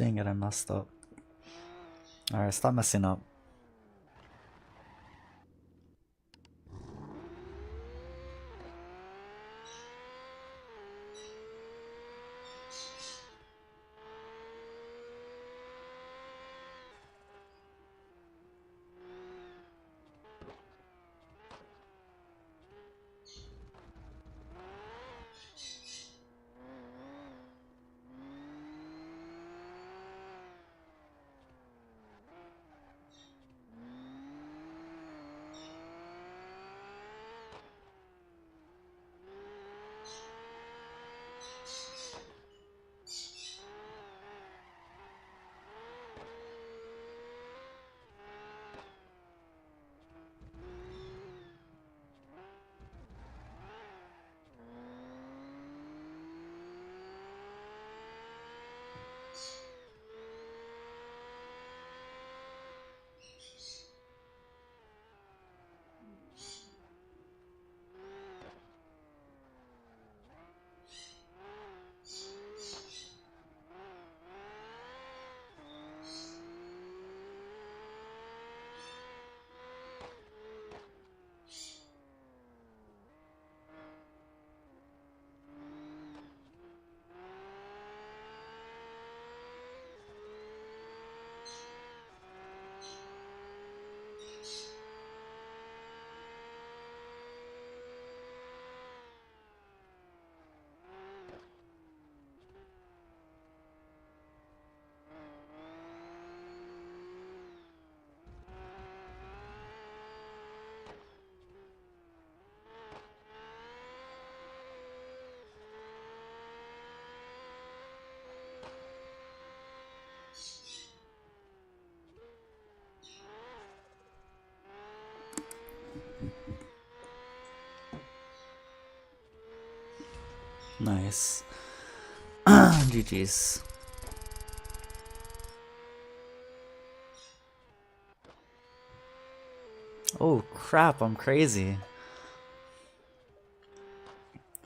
Dang it, I messed up. Alright, stop messing up. Nice. GG's. Oh crap, I'm crazy.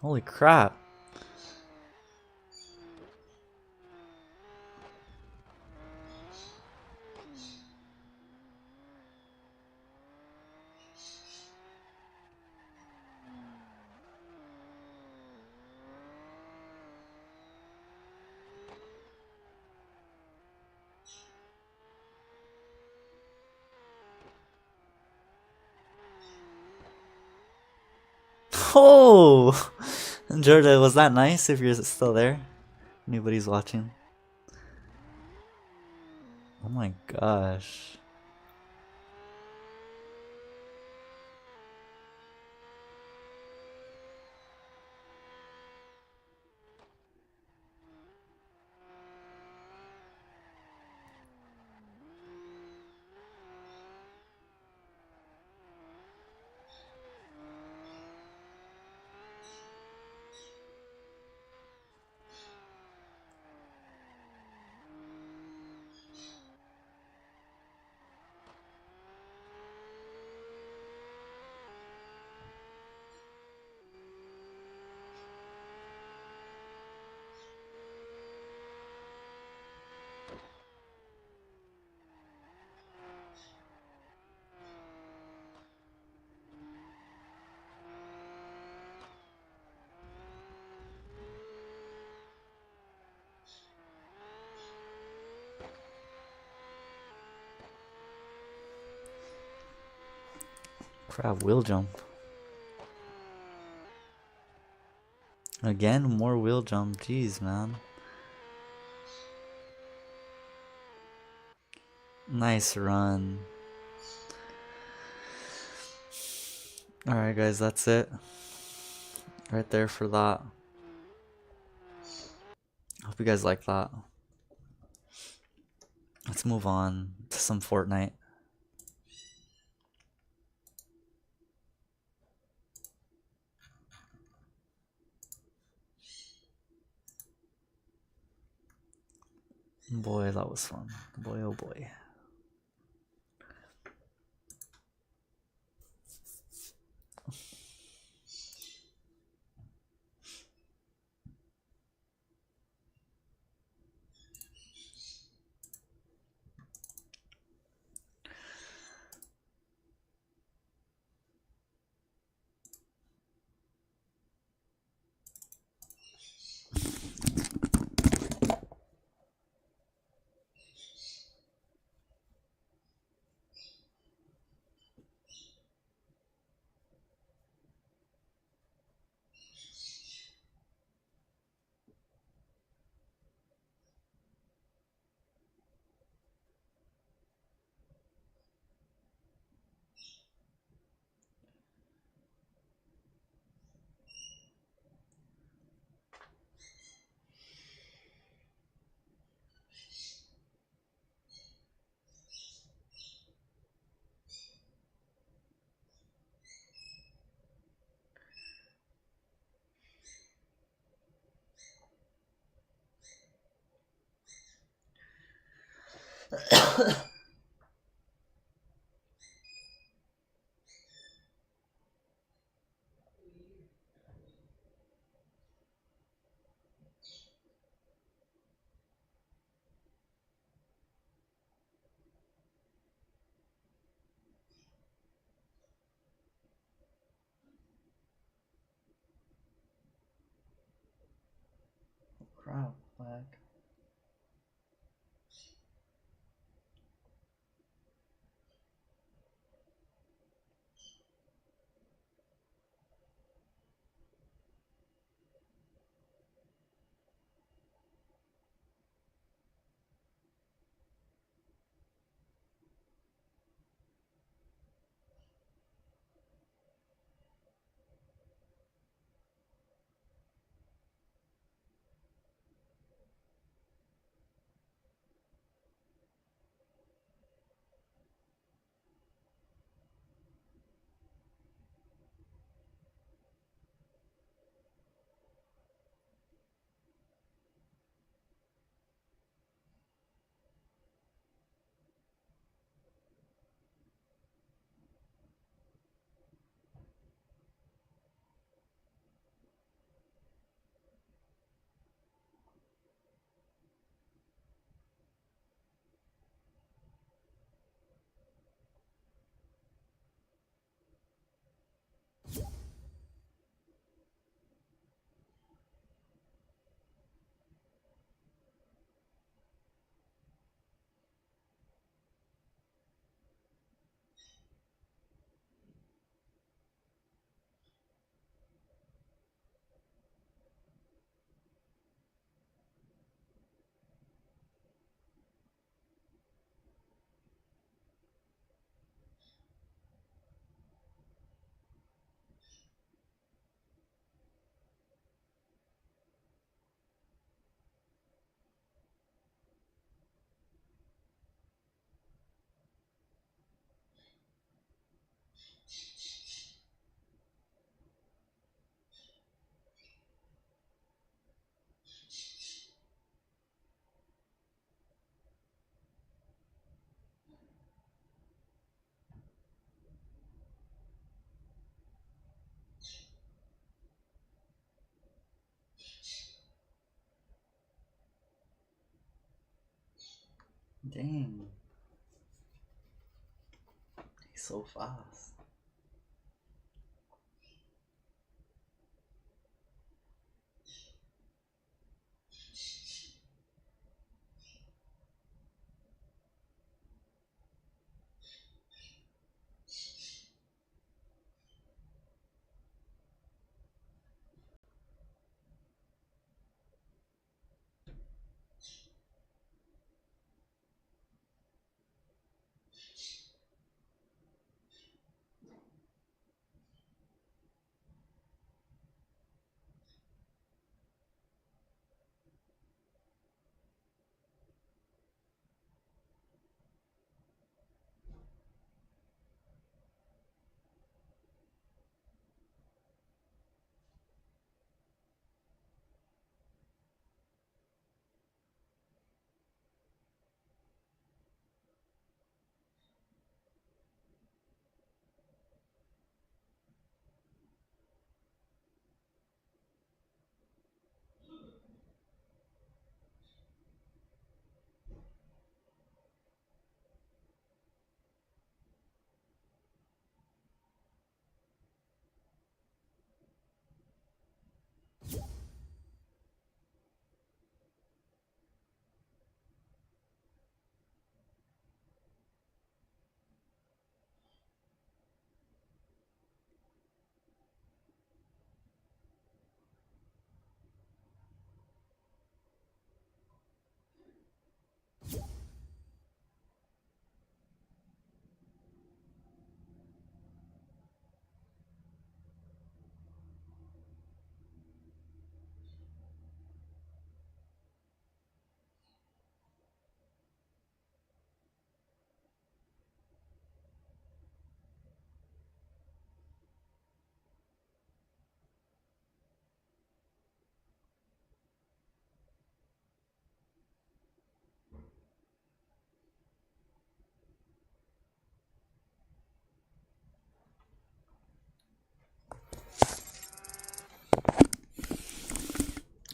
Holy crap. Oh! Jordan, was that nice if you're still there? Anybody's watching? Oh my gosh. Crap, wheel jump. Again, more wheel jump. Jeez, man. Nice run. Alright, guys, that's it. Right there for that. Hope you guys like that. Let's move on to some Fortnite. Boy, that was fun. Boy, oh boy. Crap, like. Dang. He's so fast.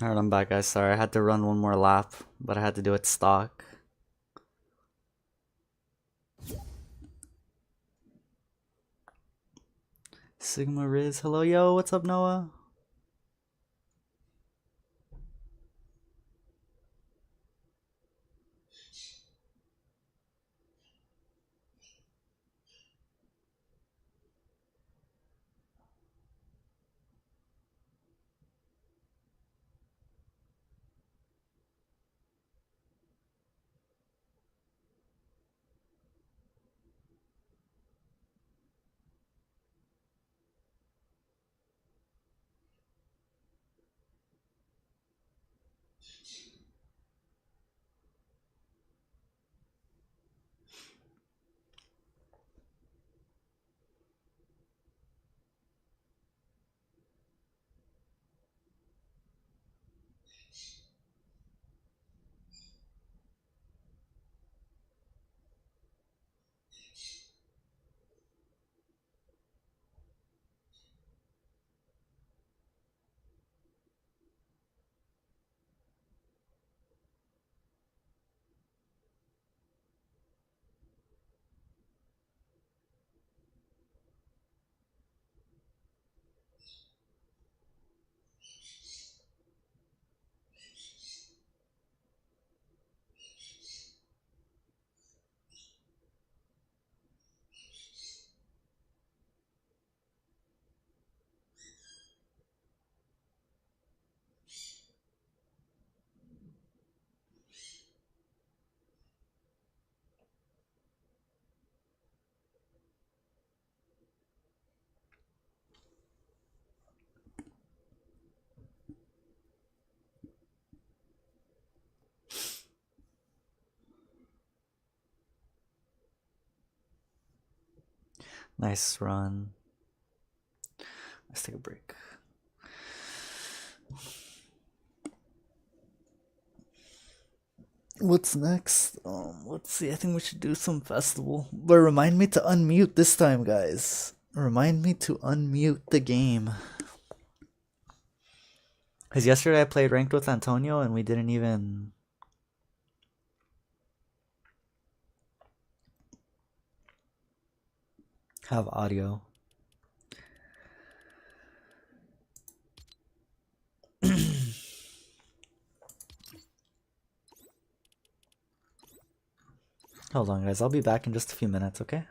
Alright, I'm back, guys. Sorry, I had to run one more lap, but I had to do it stock. Sigma Riz, hello, yo, what's up, Noah? Nice run. Let's take a break. What's next? Let's see. I think we should do some festival. But remind me to unmute this time, guys. Remind me to unmute the game. Because yesterday I played ranked with Antonio and we didn't even have audio. Hold on, guys. I'll be back in just a few minutes, okay?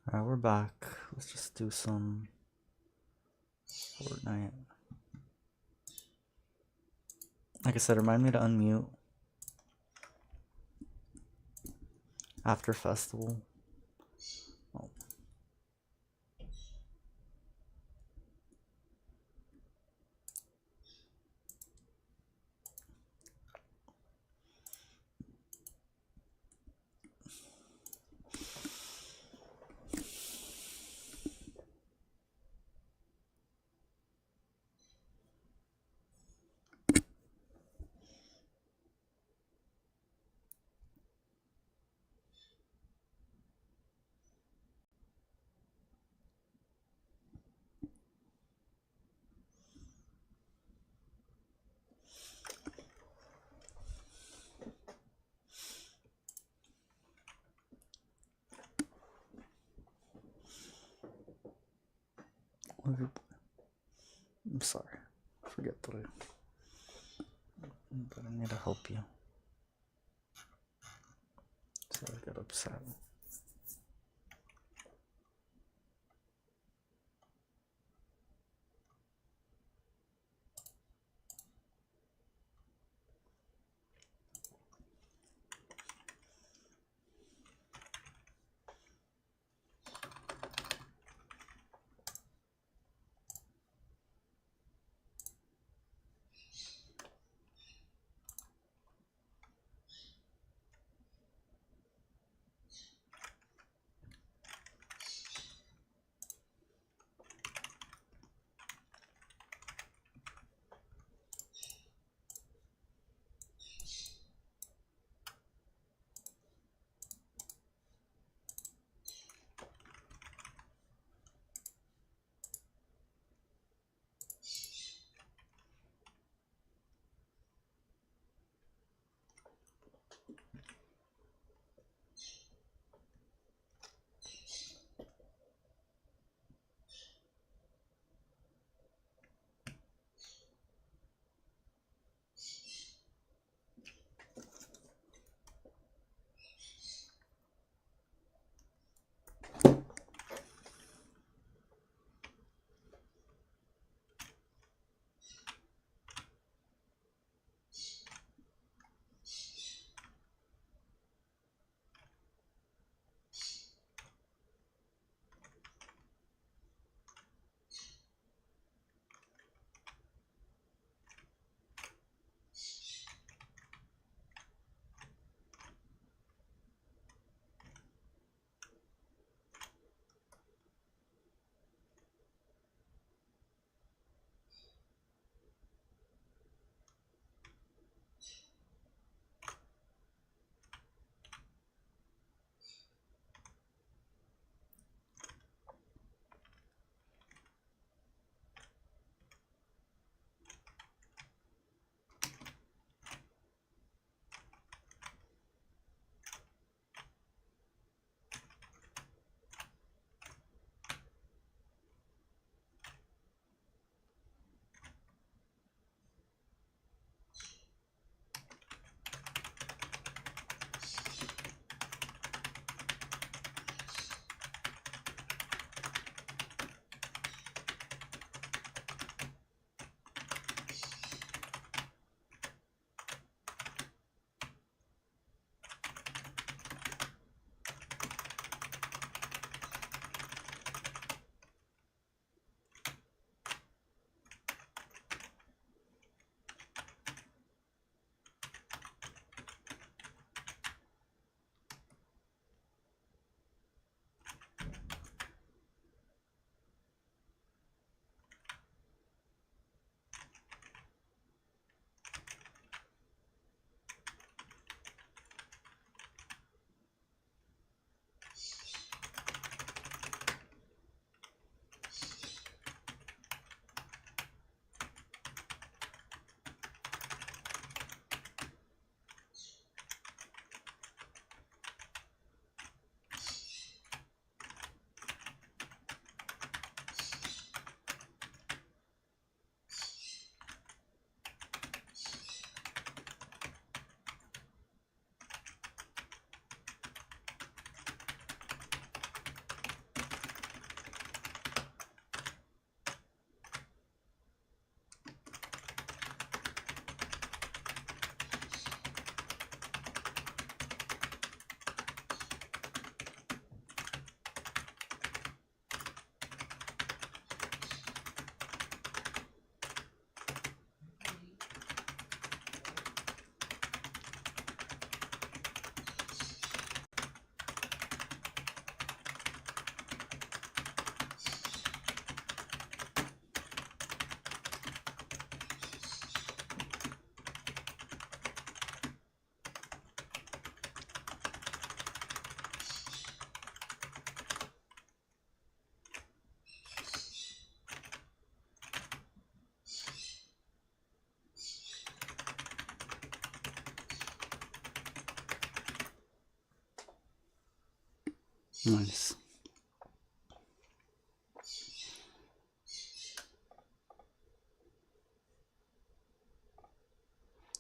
Alright, we're back. Let's just do some Fortnite. Like I said, remind me to unmute after festival. Oh. I'm sorry. Forget that I need to help you. So I got upset. Nice.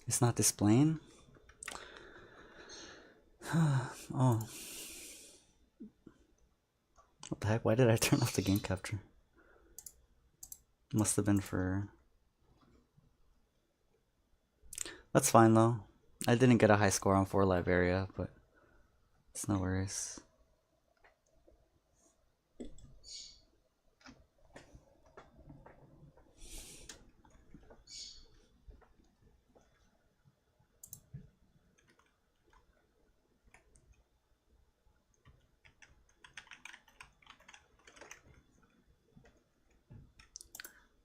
It's not displaying? Oh. What the heck? Why did I turn off the game capture? Must have been for... That's fine though. I didn't get a high score on 4 live area, but it's no worries.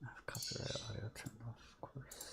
I have copyright audio turned off, of course.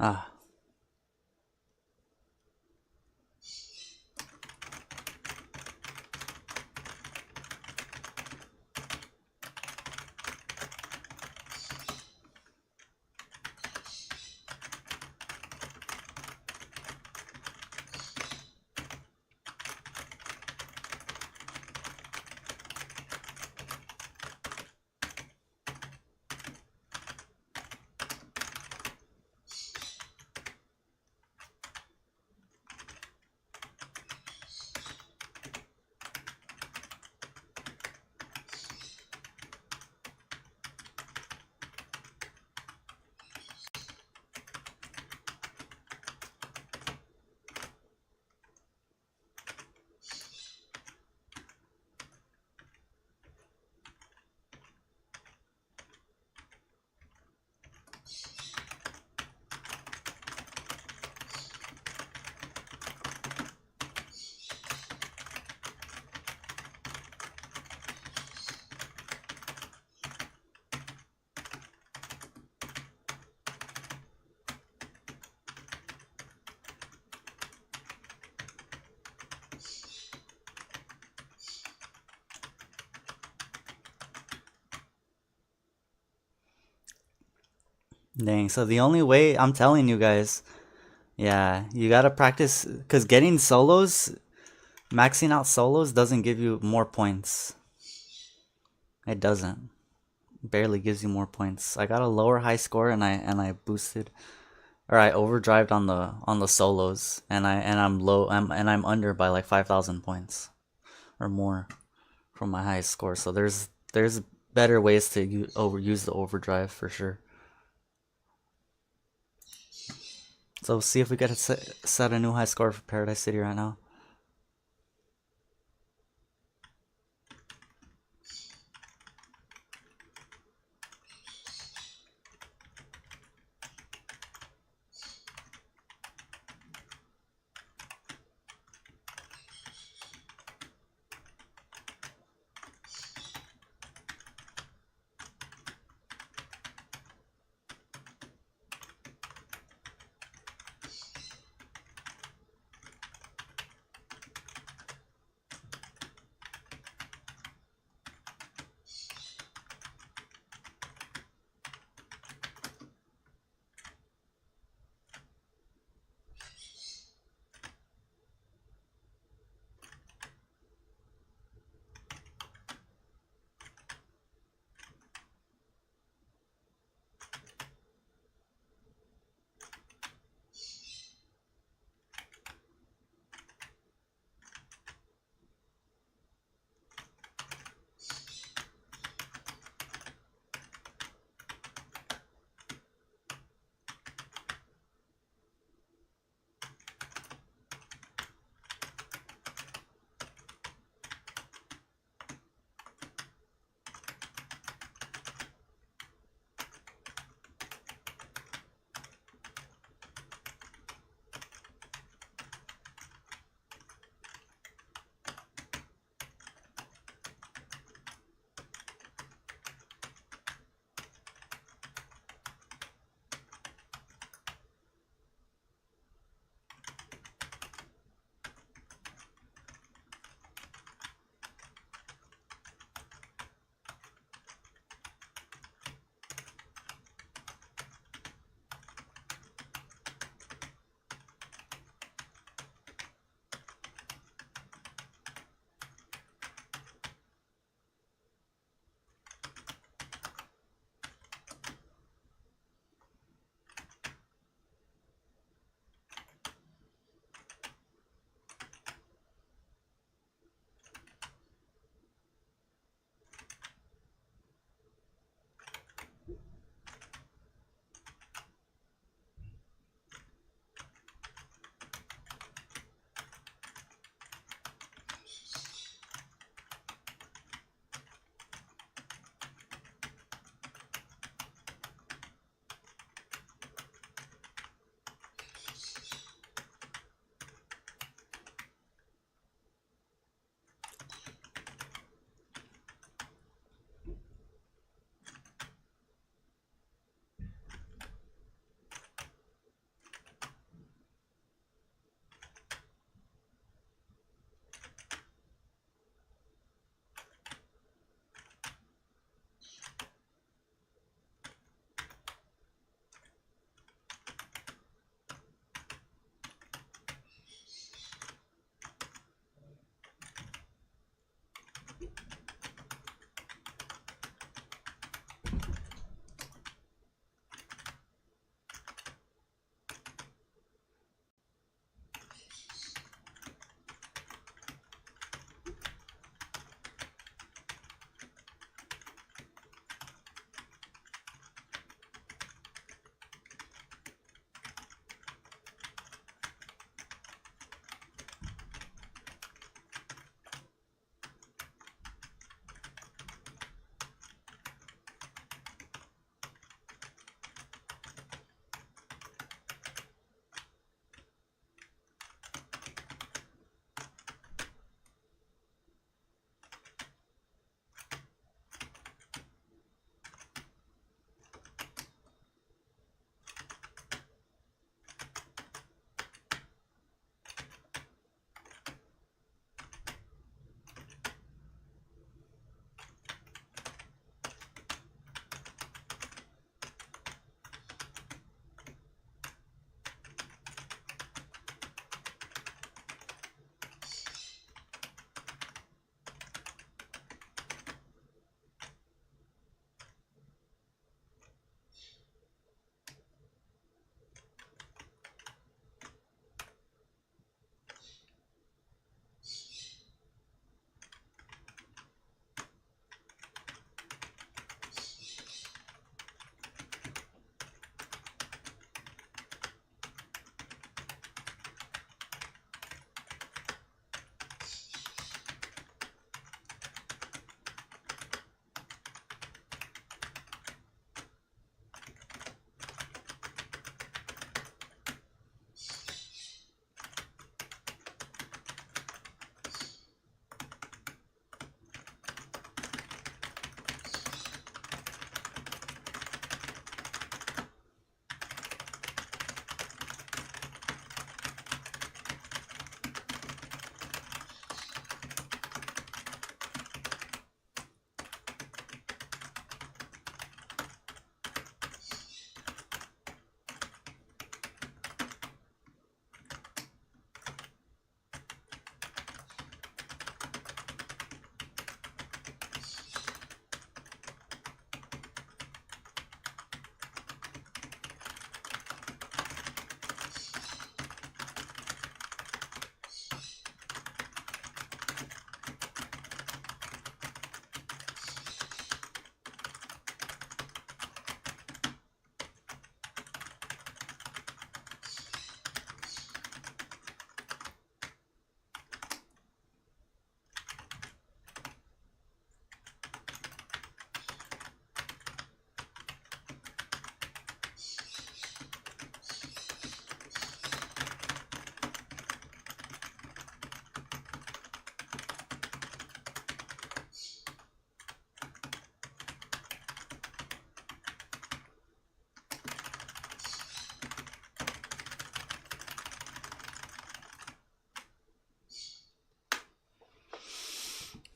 Ah. Dang, so the only way, I'm telling you guys, yeah, you gotta practice, because getting solos, maxing out solos doesn't give you more points. It doesn't. barely gives you more points. I got a lower high score and I boosted or I overdrived on the solos and I'm under by like 5,000 points or more from my highest score. So there's better ways to use the overdrive for sure. So see if we get to set a new high score for Paradise City right now.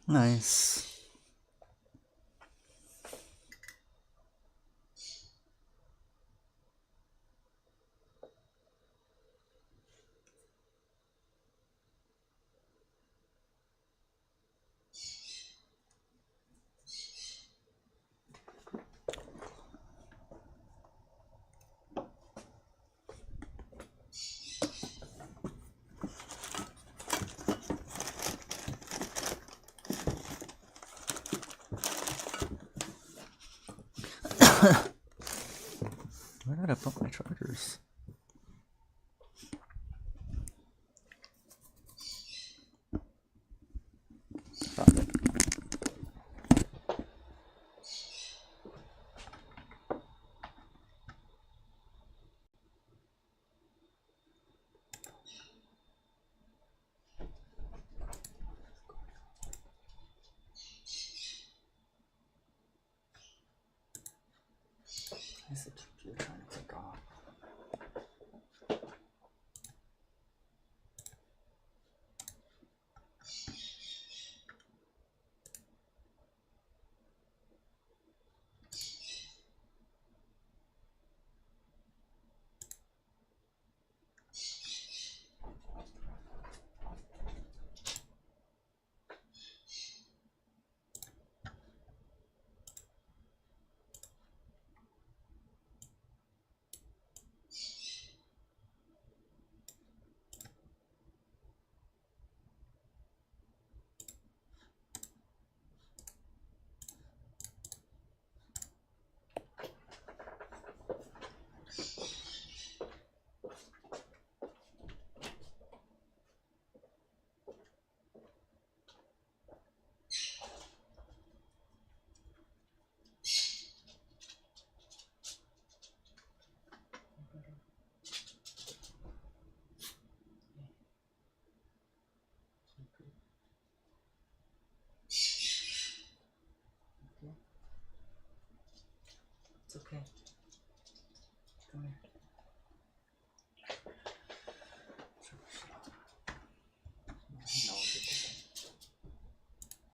Nice. Where did I put my chargers? Found it. Is it?